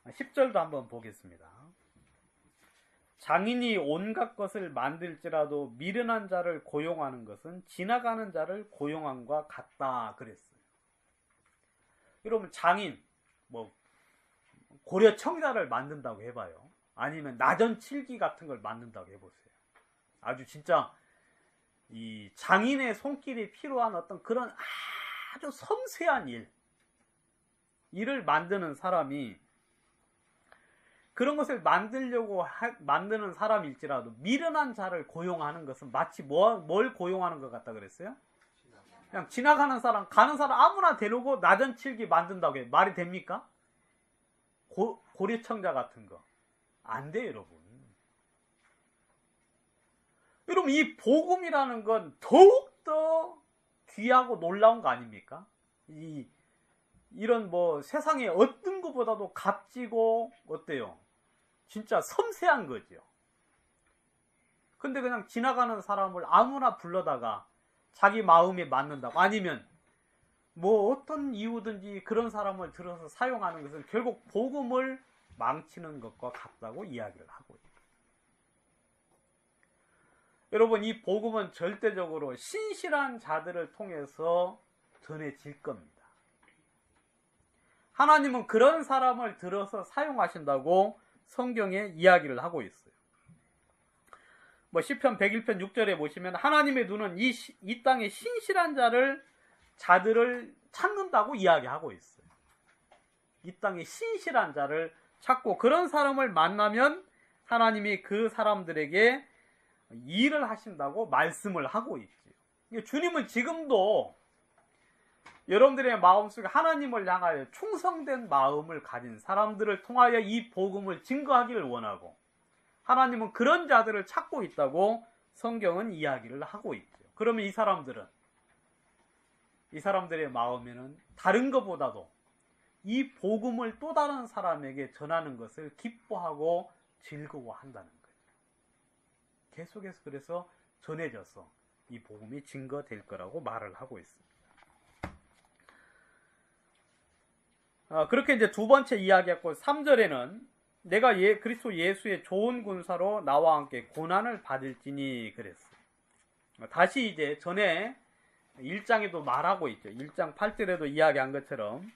있죠. 10절도 한번 보겠습니다. 장인이 온갖 것을 만들지라도 미련한 자를 고용하는 것은 지나가는 자를 고용함과 같다 그랬어요. 여러분 장인, 뭐 고려 청자를 만든다고 해봐요. 아니면 나전칠기 같은 걸 만든다고 해보세요. 아주 진짜 이 장인의 손길이 필요한 어떤 그런 아주 섬세한 일을 만드는 사람이 그런 것을 만들려고 만드는 사람일지라도 미련한 자를 고용하는 것은 마치 뭘 고용하는 것 같다 그랬어요? 그냥 지나가는 사람, 가는 사람 아무나 데리고 나전칠기 만든다고 해요. 말이 됩니까? 고려청자 같은 거. 안 돼요, 여러분. 여러분, 이 복음이라는 건 더욱더 귀하고 놀라운 거 아닙니까? 이런 뭐 세상에 어떤 것보다도 값지고 어때요? 진짜 섬세한 거죠. 근데 그냥 지나가는 사람을 아무나 불러다가 자기 마음에 맞는다고 아니면 뭐 어떤 이유든지 그런 사람을 들어서 사용하는 것은 결국 복음을 망치는 것과 같다고 이야기를 하고 있어요. 여러분, 이 복음은 절대적으로 신실한 자들을 통해서 전해질 겁니다. 하나님은 그런 사람을 들어서 사용하신다고 성경에 이야기를 하고 있어요. 뭐 시편 101편 6절에 보시면 하나님의 눈은 이 땅의 신실한 자들을 찾는다고 이야기하고 있어요. 이 땅의 신실한 자를 찾고 그런 사람을 만나면 하나님이 그 사람들에게 일을 하신다고 말씀을 하고 있죠. 주님은 지금도 여러분들의 마음속에 하나님을 향하여 충성된 마음을 가진 사람들을 통하여 이 복음을 증거하기를 원하고 하나님은 그런 자들을 찾고 있다고 성경은 이야기를 하고 있죠. 그러면 이 사람들의 마음에는 다른 것보다도 이 복음을 또 다른 사람에게 전하는 것을 기뻐하고 즐거워한다는 거예요. 계속해서 그래서 전해져서 이 복음이 증거될 거라고 말을 하고 있습니다. 그렇게 이제 두 번째 이야기했고 3절에는 내가 그리스도 예수의 좋은 군사로 나와 함께 고난을 받을지니 그랬어요. 다시 이제 전에 1장에도 말하고 있죠. 1장 8절에도 이야기한 것처럼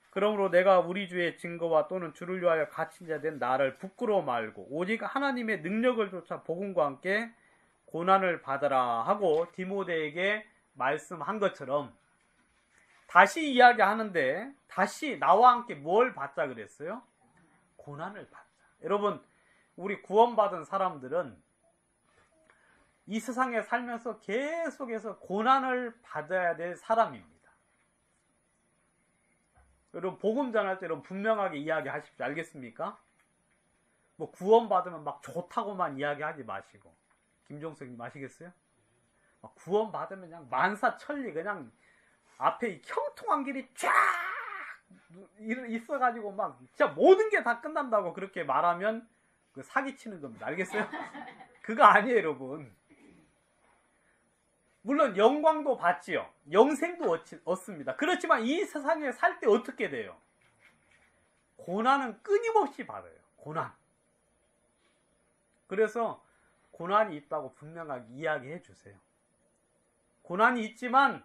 그러므로 내가 우리 주의 증거와 또는 주를 위하여 갇힌 자 된 나를 부끄러워 말고 오직 하나님의 능력을 쫓아 복음과 함께 고난을 받으라 하고 디모데에게 말씀한 것처럼 다시 이야기하는데 다시 나와 함께 뭘 받자 그랬어요? 고난을 받자. 여러분, 우리 구원받은 사람들은 이 세상에 살면서 계속해서 고난을 받아야 될 사람입니다. 여러분, 복음 전할 때 여러분 분명하게 이야기하십시오. 알겠습니까? 뭐 구원받으면 막 좋다고만 이야기하지 마시고. 김종석님 아시겠어요? 구원받으면 그냥 만사천리 그냥 앞에 형통한 길이 쫙 있어가지고 막 진짜 모든 게 다 끝난다고 그렇게 말하면 그 사기치는 겁니다. 알겠어요? 그거 아니에요, 여러분. 물론 영광도 받지요. 영생도 얻습니다. 그렇지만 이 세상에 살 때 어떻게 돼요? 고난은 끊임없이 받아요. 고난. 그래서 고난이 있다고 분명하게 이야기해 주세요. 고난이 있지만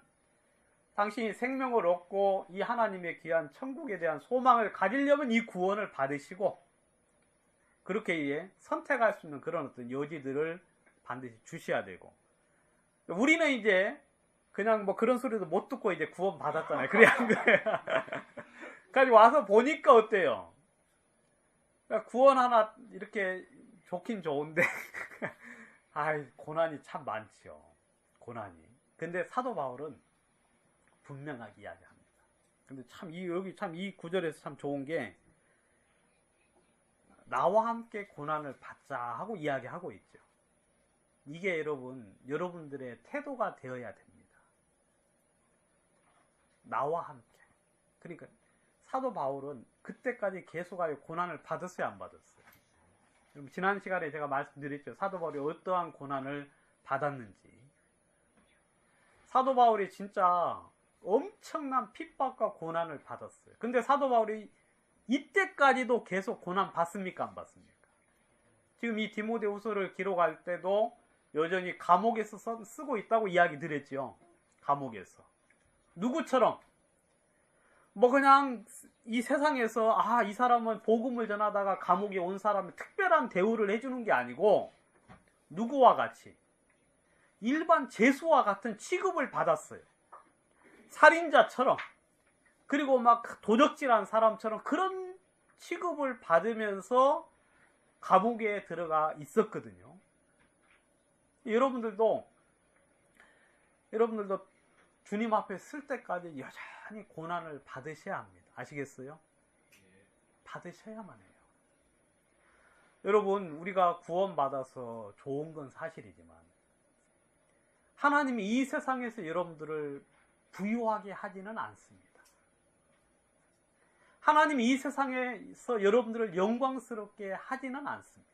당신이 생명을 얻고 이 하나님의 귀한 천국에 대한 소망을 가지려면 이 구원을 받으시고 그렇게 선택할 수 있는 그런 어떤 여지들을 반드시 주셔야 되고 우리는 이제 그냥 뭐 그런 소리도 못 듣고 이제 구원 받았잖아요. 그래 한 거예요. 그래서 와서 보니까 어때요? 그러니까 구원 하나 이렇게 좋긴 좋은데 고난이 참 많죠. 고난이. 근데 사도 바울은 분명하게 이야기합니다. 근데 참 여기 참 이 구절에서 참 좋은 게 나와 함께 고난을 받자 하고 이야기하고 있죠. 이게 여러분들의 태도가 되어야 됩니다. 나와 함께. 그러니까 사도 바울은 그때까지 계속하여 고난을 받았어요, 안 받았어요? 지난 시간에 제가 말씀드렸죠. 사도 바울이 어떠한 고난을 받았는지. 사도 바울이 진짜 엄청난 핍박과 고난을 받았어요. 근데 사도 바울이 이때까지도 계속 고난 받습니까, 안 받습니까? 지금 이 디모데후서를 기록할 때도 여전히 감옥에서 쓰고 있다고 이야기 드렸죠. 감옥에서. 누구처럼? 뭐 그냥 이 세상에서 이 사람은 복음을 전하다가 감옥에 온 사람을 특별한 대우를 해주는 게 아니고 누구와 같이 일반 죄수와 같은 취급을 받았어요. 살인자처럼, 그리고 막 도적질한 사람처럼 그런 취급을 받으면서 감옥에 들어가 있었거든요. 여러분들도 주님 앞에 쓸 때까지 여전히 고난을 받으셔야 합니다. 아시겠어요? 받으셔야만 해요. 여러분, 우리가 구원받아서 좋은 건 사실이지만 하나님이 이 세상에서 여러분들을 부유하게 하지는 않습니다. 하나님이 이 세상에서 여러분들을 영광스럽게 하지는 않습니다.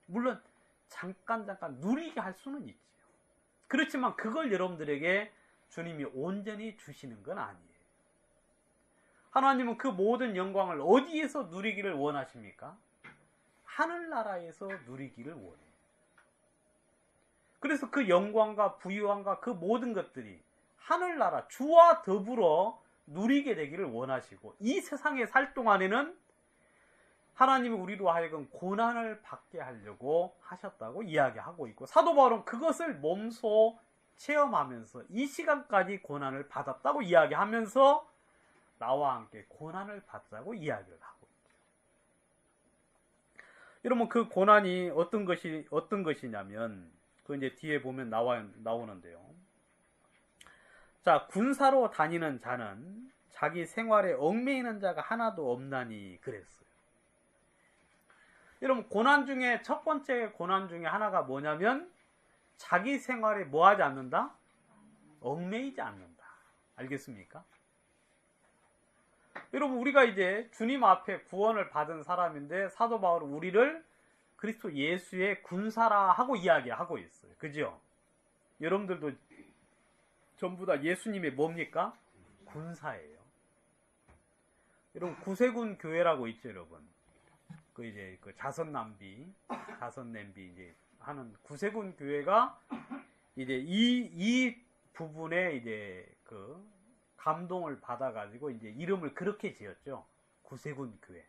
물론 잠깐 누리게 할 수는 있지요. 그렇지만 그걸 여러분들에게 주님이 온전히 주시는 건 아니에요. 하나님은 그 모든 영광을 어디에서 누리기를 원하십니까? 하늘나라에서 누리기를 원해요. 그래서 그 영광과 부유함과 그 모든 것들이 하늘나라 주와 더불어 누리게 되기를 원하시고, 이 세상에 살 동안에는 하나님이 우리로 하여금 고난을 받게 하려고 하셨다고 이야기하고 있고, 사도 바울은 그것을 몸소 체험하면서 이 시간까지 고난을 받았다고 이야기하면서 나와 함께 고난을 받자고 이야기를 하고 있죠. 여러분, 그 고난이 어떤 것이냐면 그 이제 뒤에 보면 나오는데요. 자, 군사로 다니는 자는 자기 생활에 얽매이는 자가 하나도 없나니 그랬어요. 여러분, 고난 중에 첫 번째 고난 중에 하나가 뭐냐면 자기 생활에 뭐 하지 않는다? 얽매이지 않는다. 알겠습니까? 여러분, 우리가 이제 주님 앞에 구원을 받은 사람인데 사도 바울은 우리를 그리스도 예수의 군사라 하고 이야기하고 있어요. 그죠? 여러분들도 전부 다 예수님의 뭡니까? 군사예요. 여러분, 구세군 교회라고 있죠, 여러분. 그 이제 그 자선 냄비 이제 하는 구세군 교회가 이제 이 부분에 이제 그 감동을 받아가지고 이제 이름을 그렇게 지었죠. 구세군 교회.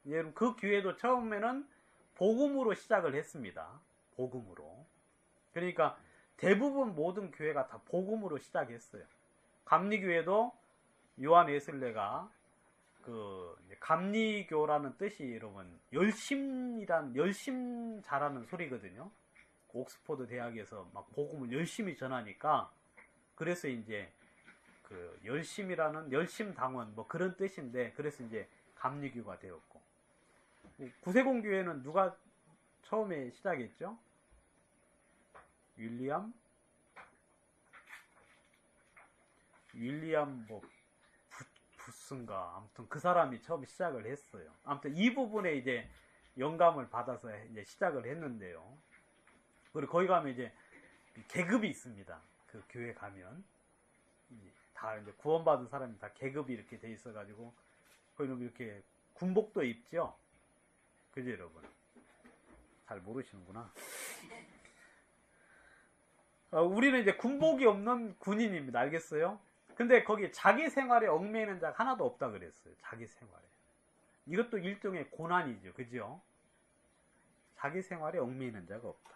여러분, 그 교회도 처음에는 복음으로 시작을 했습니다. 복음으로. 그러니까 대부분 모든 교회가 다 복음으로 시작했어요. 감리교회도 요한 웨슬레가 그 감리교라는 뜻이 여러분 열심 잘하는 소리거든요. 옥스퍼드 대학에서 막 복음을 열심히 전하니까, 그래서 이제 그 열심당원 뭐 그런 뜻인데, 그래서 이제 감리교가 되었고, 구세군 교회는 누가 처음에 시작했죠? 윌리엄 뭐 부스인가, 아무튼 그 사람이 처음 시작을 했어요. 아무튼 이 부분에 이제 영감을 받아서 이제 시작을 했는데요. 그리고 거기 가면 이제 계급이 있습니다. 그 교회 가면 다 이제 구원받은 사람이 다 계급이 이렇게 돼 있어가지고 거기는 이렇게 군복도 입죠. 그죠, 여러분? 잘 모르시는구나. 우리는 이제 군복이 없는 군인입니다. 알겠어요? 근데 거기 자기 생활에 얽매이는 자가 하나도 없다 그랬어요. 자기 생활에. 이것도 일종의 고난이죠. 그죠? 자기 생활에 얽매이는 자가 없다.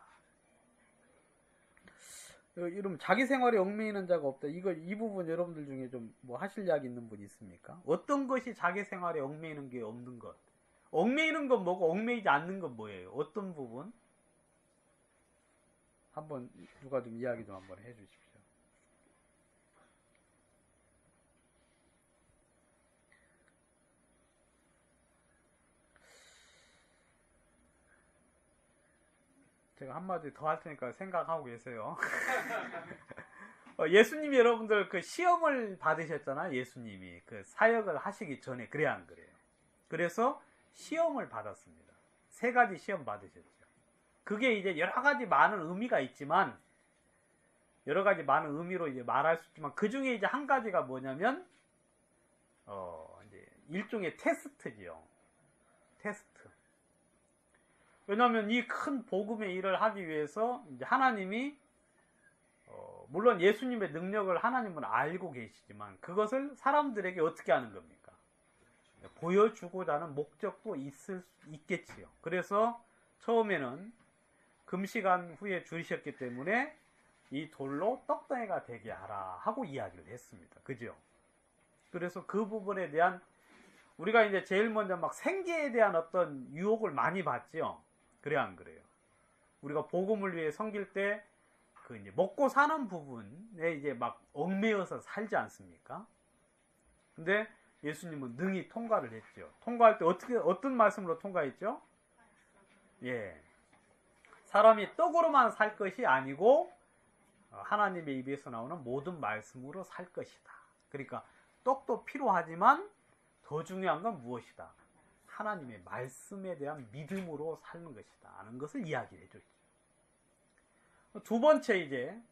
여러분, 자기 생활에 얽매이는 자가 없다. 이 부분 여러분들 중에 좀 뭐 하실 이야기 있는 분 있습니까? 어떤 것이 자기 생활에 얽매이는 게 없는 것? 얽매이는 건 뭐고 얽매이지 않는 건 뭐예요? 어떤 부분? 한번 누가 좀 이야기 좀 한번 해주십시오. 제가 한마디 더 할 테니까 생각하고 계세요. 예수님이 여러분들 그 시험을 받으셨잖아요. 예수님이 그 사역을 하시기 전에. 그래 안 그래요? 그래서 시험을 받았습니다. 3가지 시험 받으셨죠. 그게 이제 여러 가지 많은 의미가 있지만, 여러 가지 많은 의미로 이제 말할 수 있지만, 그 중에 이제 한 가지가 뭐냐면, 이제 일종의 테스트지요. 테스트. 왜냐하면 이 큰 복음의 일을 하기 위해서 이제 하나님이, 물론 예수님의 능력을 하나님은 알고 계시지만, 그것을 사람들에게 어떻게 하는 겁니까? 보여주고자 하는 목적도 있겠지요. 그래서 처음에는 금시간 후에 주셨기 때문에 이 돌로 떡덩이가 되게 하라 하고 이야기를 했습니다. 그죠? 그래서 그 부분에 대한, 우리가 이제 제일 먼저 막 생계에 대한 어떤 유혹을 많이 받죠. 그래 안 그래요? 우리가 복음을 위해 섬길 때 그 이제 먹고 사는 부분에 이제 막 얽매여서 살지 않습니까? 근데 예수님은 능히 통과를 했죠. 통과할 때 어떤 말씀으로 통과했죠? 예. 사람이 떡으로만 살 것이 아니고 하나님의 입에서 나오는 모든 말씀으로 살 것이다. 그러니까 떡도 필요하지만 더 중요한 건 무엇이다? 하나님의 말씀에 대한 믿음으로 사는 것이다 하는 것을 이야기해 줬죠. 두 번째, 이제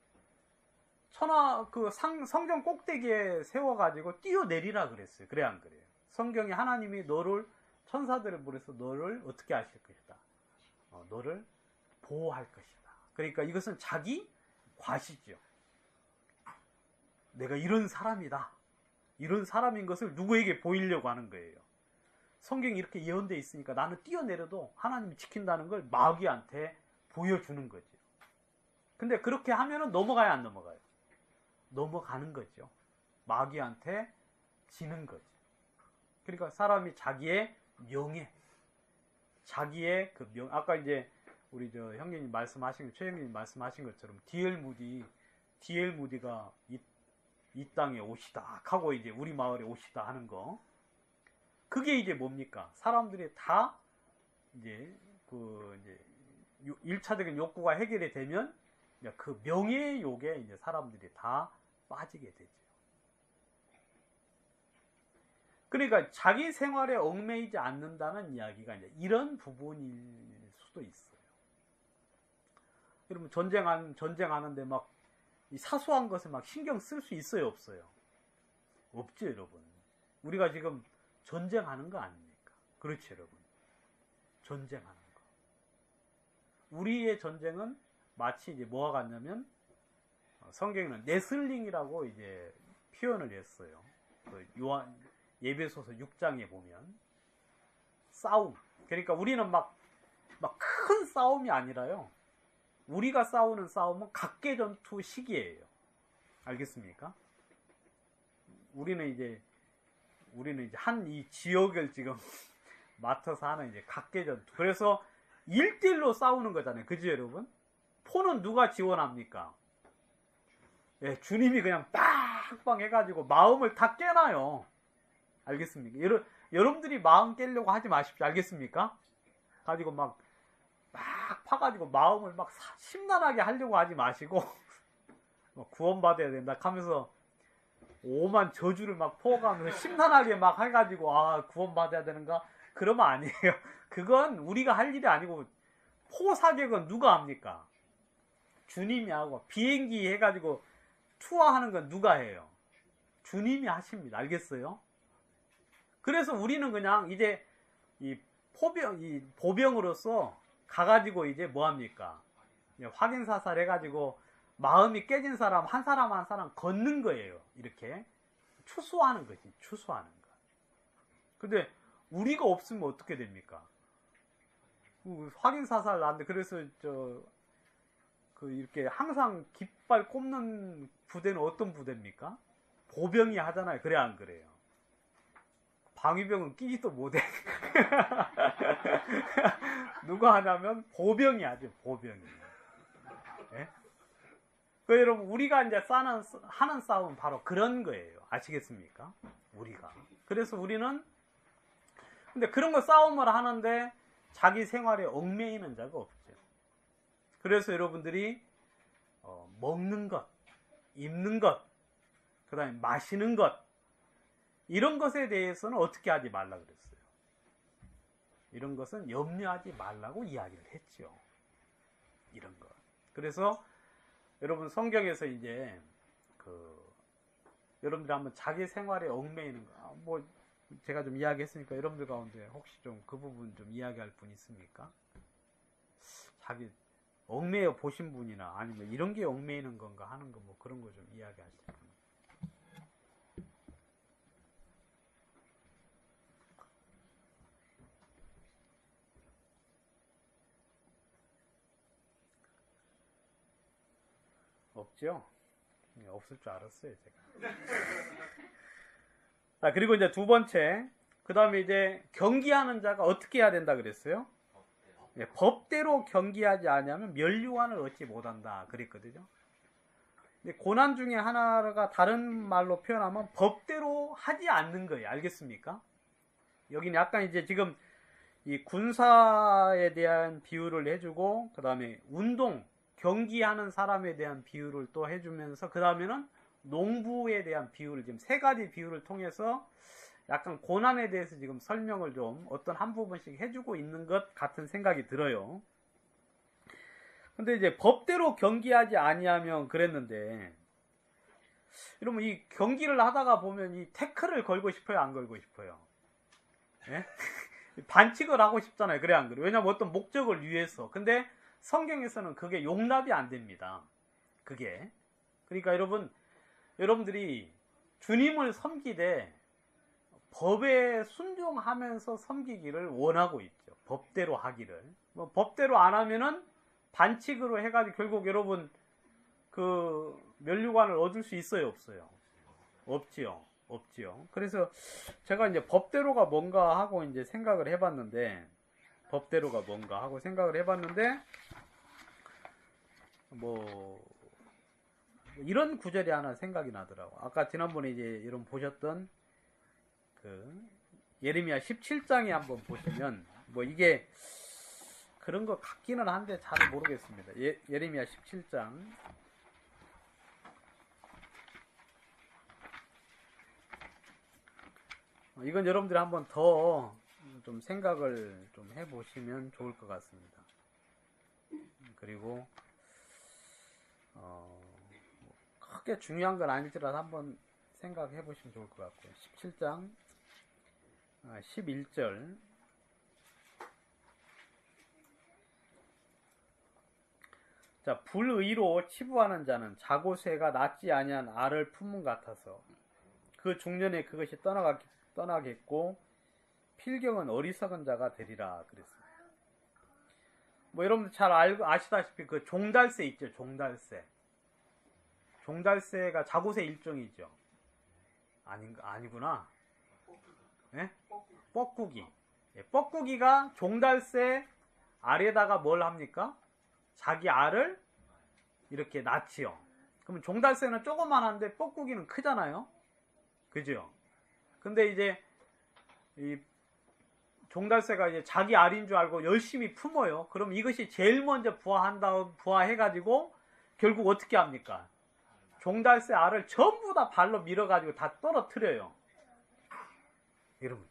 성경 꼭대기에 세워가지고 뛰어내리라 그랬어요. 그래 안 그래요? 성경이 하나님이 너를, 천사들을 보내서 너를 어떻게 하실 것이다? 너를 보호할 것이다. 그러니까 이것은 자기 과시죠. 내가 이런 사람이다. 이런 사람인 것을 누구에게 보이려고 하는 거예요. 성경이 이렇게 예언되어 있으니까 나는 뛰어내려도 하나님이 지킨다는 걸 마귀한테 보여주는 거죠. 근데 그렇게 하면은 넘어가야 안 넘어가요? 넘어가는 거죠. 마귀한테 지는 거죠. 그러니까 사람이 자기의 명예, 자기의 그 아까 이제 우리 저 형님이 말씀하신, 최 형님이 말씀하신 것처럼 D.L. 무디가 이 땅에 오시다 하고 이제 우리 마을에 오시다 하는 거, 그게 이제 뭡니까? 사람들이 다 이제 그 이제 1차적인 욕구가 해결이 되면 그 명예의 욕에 이제 사람들이 다 빠지게 되죠. 그러니까 자기 생활에 얽매이지 않는다는 이야기가 이제 이런 부분일 수도 있어요. 여러분 전쟁하는데 막 이 사소한 것을 막 신경 쓸 수 있어요, 없어요? 없죠, 여러분. 우리가 지금 전쟁하는 거 아닙니까? 그렇죠, 여러분. 전쟁하는 거. 우리의 전쟁은 마치 이제 뭐와 같냐면, 성경에는 네슬링이라고 이제 표현을 했어요. 그 요한 예배소서 6장에 보면 싸움. 그러니까 우리는 막 큰 싸움이 아니라요. 우리가 싸우는 싸움은 각계전투 시기예요. 알겠습니까? 우리는 이제 한 이 지역을 지금 맡아서 하는 이제 각계전투. 그래서 1대1로 싸우는 거잖아요. 그죠, 여러분? 포는 누가 지원합니까? 예, 주님이 그냥 빵빵 해가지고 마음을 다 깨놔요. 알겠습니까? 여러분들이 마음 깨려고 하지 마십시오. 알겠습니까? 가지고 막 파가지고 마음을 막 심란하게 하려고 하지 마시고 구원받아야 된다 하면서 오만 저주를 막 퍼가면서 심란하게 막 해가지고 구원받아야 되는가? 그러면 아니에요. 그건 우리가 할 일이 아니고, 포 사격은 누가 합니까? 주님이 하고, 비행기 해가지고 투하하는 건 누가 해요? 주님이 하십니다. 알겠어요? 그래서 우리는 그냥 이제 이 보병으로서 가가지고 이제 뭐 합니까? 확인사살 해가지고 마음이 깨진 사람 한 사람 걷는 거예요. 이렇게 추수하는 거지. 추수하는 거. 근데 우리가 없으면 어떻게 됩니까? 확인사살 나는데, 그래서 이렇게 항상 깃발 꼽는 부대는 어떤 부대입니까? 보병이 하잖아요. 그래 안 그래요? 방위병은 끼지도 못해. 누가 하냐면 보병이 하죠. 보병이. 예? 그 여러분, 우리가 이제 하는 싸움은 바로 그런 거예요. 아시겠습니까? 우리가. 그래서 우리는, 근데 그런 거 싸움을 하는데 자기 생활에 얽매이는 자가 없죠. 그래서 여러분들이 먹는 것, 입는 것, 그 다음에 마시는 것, 이런 것에 대해서는 어떻게 하지 말라 그랬어요. 이런 것은 염려하지 말라고 이야기를 했죠. 이런 것. 그래서 여러분 성경에서 이제 여러분들이 한번 자기 생활에 얽매이는 거, 뭐 제가 좀 이야기했으니까 여러분들 가운데 혹시 좀 그 부분 좀 이야기할 분 있습니까? 자기 얽매여 보신 분이나 아니면 이런 게 얽매이는 건가 하는 거 뭐 그런 거 좀 이야기하실 분. 없죠? 없을 줄 알았어요, 제가. 자, 그리고 이제 두 번째, 그 다음에 이제 경기하는 자가 어떻게 해야 된다 그랬어요? 법대로 경기하지 않으면 면류관을 얻지 못한다 그랬거든요. 근데 고난 중에 하나가 다른 말로 표현하면 법대로 하지 않는 거예요. 알겠습니까? 여기는 약간 이제 지금 이 군사에 대한 비유를 해주고, 그 다음에 운동, 경기하는 사람에 대한 비유를 또 해주면서, 그 다음에는 농부에 대한 비유를 지금 세 가지 비유를 통해서 약간 고난에 대해서 지금 설명을 좀 어떤 한 부분씩 해주고 있는 것 같은 생각이 들어요. 근데 이제 법대로 경기하지 아니하면 그랬는데, 여러분 이 경기를 하다가 보면 이 태클을 걸고 싶어요, 안 걸고 싶어요? 예? 반칙을 하고 싶잖아요. 그래 안 그래? 왜냐면 어떤 목적을 위해서. 근데 성경에서는 그게 용납이 안 됩니다. 그게. 그러니까 여러분들이 주님을 섬기되 법에 순종하면서 섬기기를 원하고 있죠. 법대로 하기를. 뭐 법대로 안 하면은 반칙으로 해가지고 결국 여러분 그 면류관을 얻을 수 있어요, 없어요? 없지요. 없지요. 그래서 제가 이제 법대로가 뭔가 하고 이제 생각을 해봤는데, 뭐 이런 구절이 하나 생각이 나더라고. 아까 지난번에 이제 여러분 보셨던 그 예레미야 17장에 한번 보시면 뭐 이게 그런 것 같기는 한데 잘 모르겠습니다. 예레미야 17장. 이건 여러분들이 한번 더 좀 생각을 좀 해보시면 좋을 것 같습니다. 그리고 크게 중요한 건 아니더라도 한번 생각해 보시면 좋을 것 같고요. 17장 11절. 자, 불의로 치부하는 자는 자고새가 낫지 아니한 알을 품은 같아서 그 중년에 그것이 떠나겠고 필경은 어리석은 자가 되리라 그랬습니다. 뭐 여러분들 잘 아시다시피 그 종달새 있죠. 종달새가 자고새 일종이죠. 아니구나. 예? 뻐꾸기. 예, 뻐꾸기가 종달새 알에다가 뭘 합니까? 자기 알을 이렇게 낳지요. 그러면 종달새는 조그만한데 뻐꾸기는 크잖아요. 그죠? 근데 이제 이 종달새가 이제 자기 알인 줄 알고 열심히 품어요. 그럼 이것이 제일 먼저 부화해가지고 결국 어떻게 합니까? 종달새 알을 전부 다 발로 밀어가지고 다 떨어뜨려요. 여러분,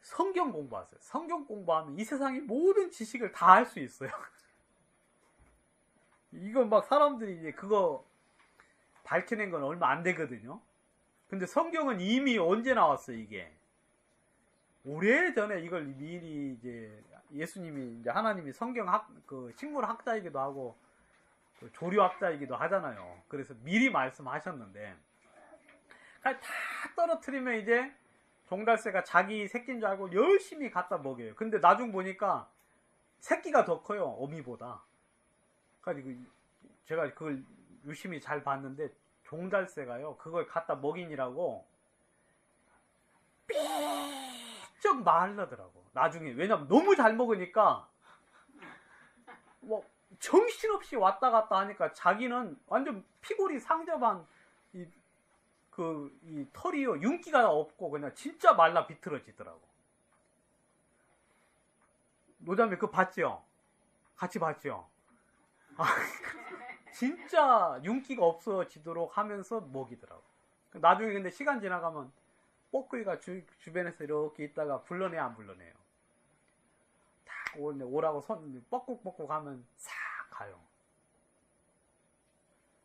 성경 공부하세요. 성경 공부하면 이 세상의 모든 지식을 다 할 수 있어요. 이거 막 사람들이 이제 그거 밝혀낸 건 얼마 안 되거든요. 근데 성경은 이미 언제 나왔어요, 이게? 오래전에 이걸 미리 이제 예수님이 이제 하나님이 그 식물학자이기도 하고 그 조류학자이기도 하잖아요. 그래서 미리 말씀하셨는데 다 떨어뜨리면 이제 종달새가 자기 새끼인 줄 알고 열심히 갖다 먹여요. 근데 나중 보니까 새끼가 더 커요, 어미보다. 그래가지고 제가 그걸 유심히 잘 봤는데 종달새가요, 그걸 갖다 먹이느라고 삐쩍 말라더라고. 나중에. 왜냐면 너무 잘 먹으니까 뭐 정신없이 왔다 갔다 하니까 자기는 완전 피골이 상접한 이 털이요, 윤기가 없고 그냥 진짜 말라 비틀어지더라고. 노자매 그거 봤죠? 같이 봤죠? 진짜 윤기가 없어지도록 하면서 먹이더라고. 나중에 근데 시간 지나가면 뻐꾸기가 주변에서 이렇게 있다가 불러내 안 불러내요. 딱 오라고 손 뻐꾹뻐꾹 하면 싹 가요.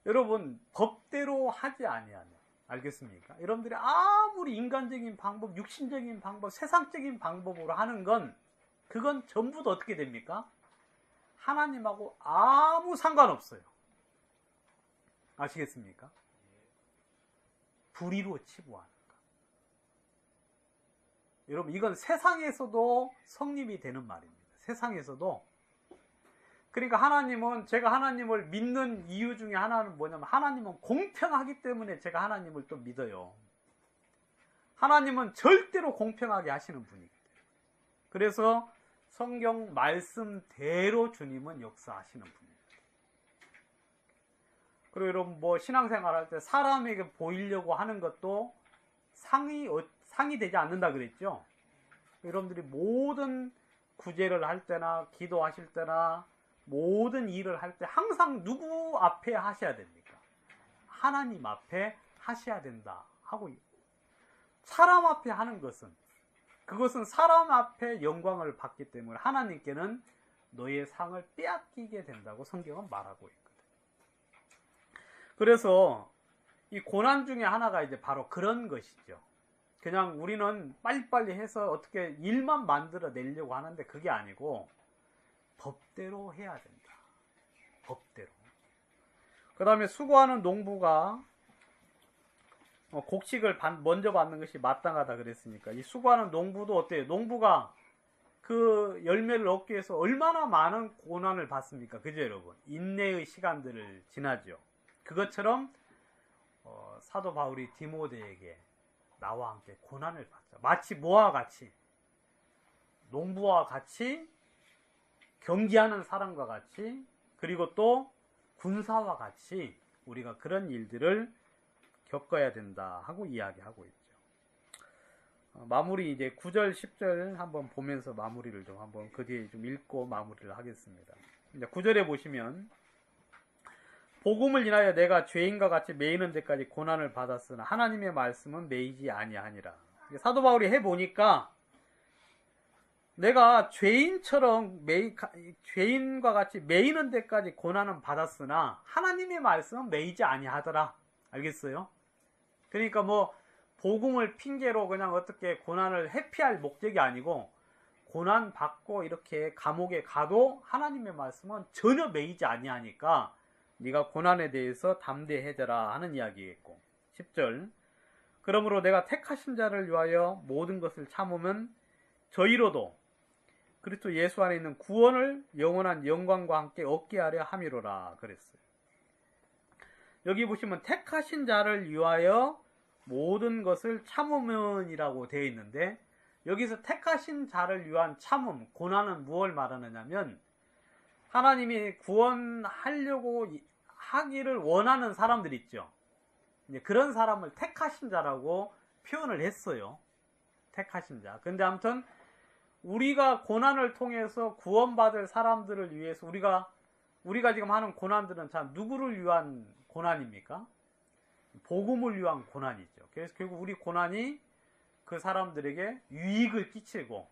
여러분 법대로 하지 아니하냐. 알겠습니까? 여러분들이 아무리 인간적인 방법, 육신적인 방법, 세상적인 방법으로 하는 건 그건 전부 다 어떻게 됩니까? 하나님하고 아무 상관없어요. 아시겠습니까? 불의로 치부하는 것. 여러분 이건 세상에서도 성립이 되는 말입니다. 세상에서도. 그러니까 하나님은, 제가 하나님을 믿는 이유 중에 하나는 뭐냐면 하나님은 공평하기 때문에 제가 하나님을 또 믿어요. 하나님은 절대로 공평하게 하시는 분이거든요. 그래서 성경 말씀대로 주님은 역사하시는 분입니다. 그리고 여러분 뭐 신앙생활 할 때 사람에게 보이려고 하는 것도 상이 되지 않는다 그랬죠. 여러분들이 모든 구제를 할 때나 기도하실 때나 모든 일을 할 때 항상 누구 앞에 하셔야 됩니까? 하나님 앞에 하셔야 된다 하고, 사람 앞에 하는 것은, 그것은 사람 앞에 영광을 받기 때문에 하나님께는 너의 상을 빼앗기게 된다고 성경은 말하고 있거든. 그래서 이 고난 중에 하나가 이제 바로 그런 것이죠. 그냥 우리는 빨리빨리 해서 어떻게 일만 만들어 내려고 하는데 그게 아니고 법대로 해야 된다. 법대로. 그 다음에 수고하는 농부가 곡식을 먼저 받는 것이 마땅하다 그랬으니까 이 수고하는 농부도 어때요? 농부가 그 열매를 얻기 위해서 얼마나 많은 고난을 받습니까? 그죠 여러분? 인내의 시간들을 지나죠. 그것처럼 사도 바울이 디모데에게 나와 함께 고난을 받자. 마치 뭐와 같이? 농부와 같이, 경기하는 사람과 같이, 그리고 또 군사와 같이 우리가 그런 일들을 겪어야 된다 하고 이야기하고 있죠. 마무리 이제 9절 10절 한번 보면서 마무리를 좀 한번 그 뒤에 좀 읽고 마무리를 하겠습니다. 이제 9절에 보시면 복음을 인하여 내가 죄인과 같이 매이는 데까지 고난을 받았으나 하나님의 말씀은 매이지 아니하니라. 사도 바울이 해보니까 내가 죄인처럼 죄인과 같이 매이는 데까지 고난은 받았으나 하나님의 말씀은 매이지 아니하더라. 알겠어요? 그러니까 뭐 복음을 핑계로 그냥 어떻게 고난을 회피할 목적이 아니고 고난 받고 이렇게 감옥에 가도 하나님의 말씀은 전혀 매이지 아니하니까 네가 고난에 대해서 담대해져라 하는 이야기겠고, 10절 그러므로 내가 택하신 자를 위하여 모든 것을 참으면 저희로도 그리스도 예수 안에 있는 구원을 영원한 영광과 함께 얻게 하려 함이로라 그랬어요. 여기 보시면 택하신 자를 위하여 모든 것을 참으면이라고 되어 있는데, 여기서 택하신 자를 위한 참음, 고난은 무엇을 말하느냐면 하나님이 구원하려고 하기를 원하는 사람들 있죠. 이제 그런 사람을 택하신 자라고 표현을 했어요. 택하신 자. 근데 아무튼 우리가 고난을 통해서 구원받을 사람들을 위해서 우리가 지금 하는 고난들은 참 누구를 위한 고난입니까? 복음을 위한 고난이죠. 그래서 결국 우리 고난이 그 사람들에게 유익을 끼치고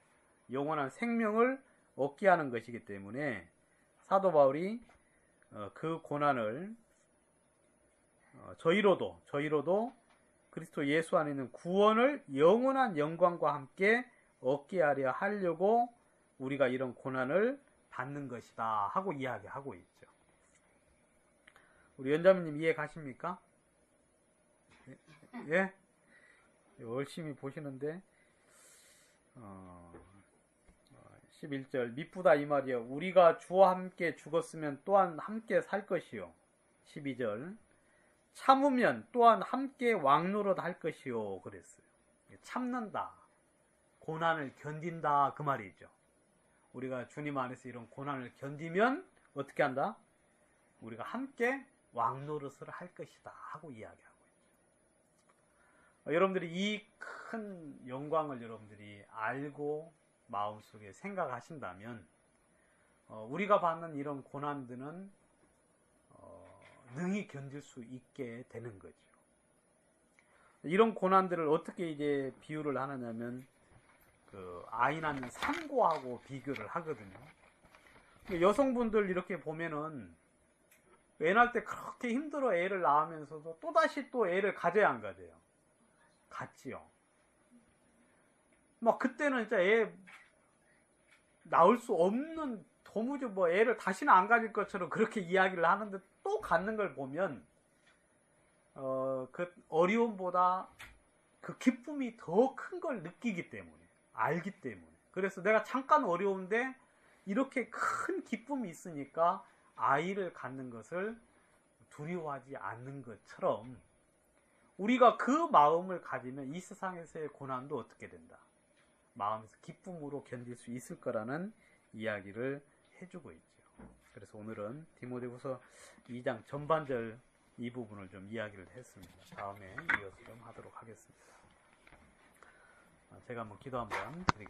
영원한 생명을 얻게 하는 것이기 때문에 사도 바울이 그 고난을 저희로도 그리스도 예수 안에 있는 구원을 영원한 영광과 함께 얻게 하려고 우리가 이런 고난을 받는 것이다 하고 이야기하고 있죠. 우리 연자매님 이해 가십니까? 예? 열심히 보시는데 11절 미쁘다 이 말이요 우리가 주와 함께 죽었으면 또한 함께 살 것이요. 12절 참으면 또한 함께 왕노릇 할 것이요 그랬어요. 참는다, 고난을 견딘다 그 말이죠. 우리가 주님 안에서 이런 고난을 견디면 어떻게 한다? 우리가 함께 왕노릇을 할 것이다 하고 이야기하고 있죠. 여러분들이 이 큰 영광을 여러분들이 알고 마음속에 생각하신다면 우리가 받는 이런 고난들은 능히 견딜 수 있게 되는 거죠. 이런 고난들을 어떻게 이제 비유를 하느냐면 그 아이 낳는 산고하고 비교를 하거든요. 여성분들 이렇게 보면은 애 낳을 때 그렇게 힘들어 애를 낳으면서도 또다시 또 애를 가져야 안 가져요? 갔지요. 막 그때는 진짜 애 낳을 수 없는 도무지 뭐 애를 다시는 안 가질 것처럼 그렇게 이야기를 하는데 또 갖는 걸 보면 그 어려움보다 그 기쁨이 더 큰 걸 느끼기 때문에, 알기 때문에. 그래서 내가 잠깐 어려운데 이렇게 큰 기쁨이 있으니까 아이를 갖는 것을 두려워하지 않는 것처럼 우리가 그 마음을 가지면 이 세상에서의 고난도 어떻게 된다? 마음에서 기쁨으로 견딜 수 있을 거라는 이야기를 해주고 있죠. 그래서 오늘은 디모데후서 2장 전반절 이 부분을 좀 이야기를 했습니다. 다음에 이어서 좀 하도록 하겠습니다. 제가 한번 기도 한번 드리겠습니다.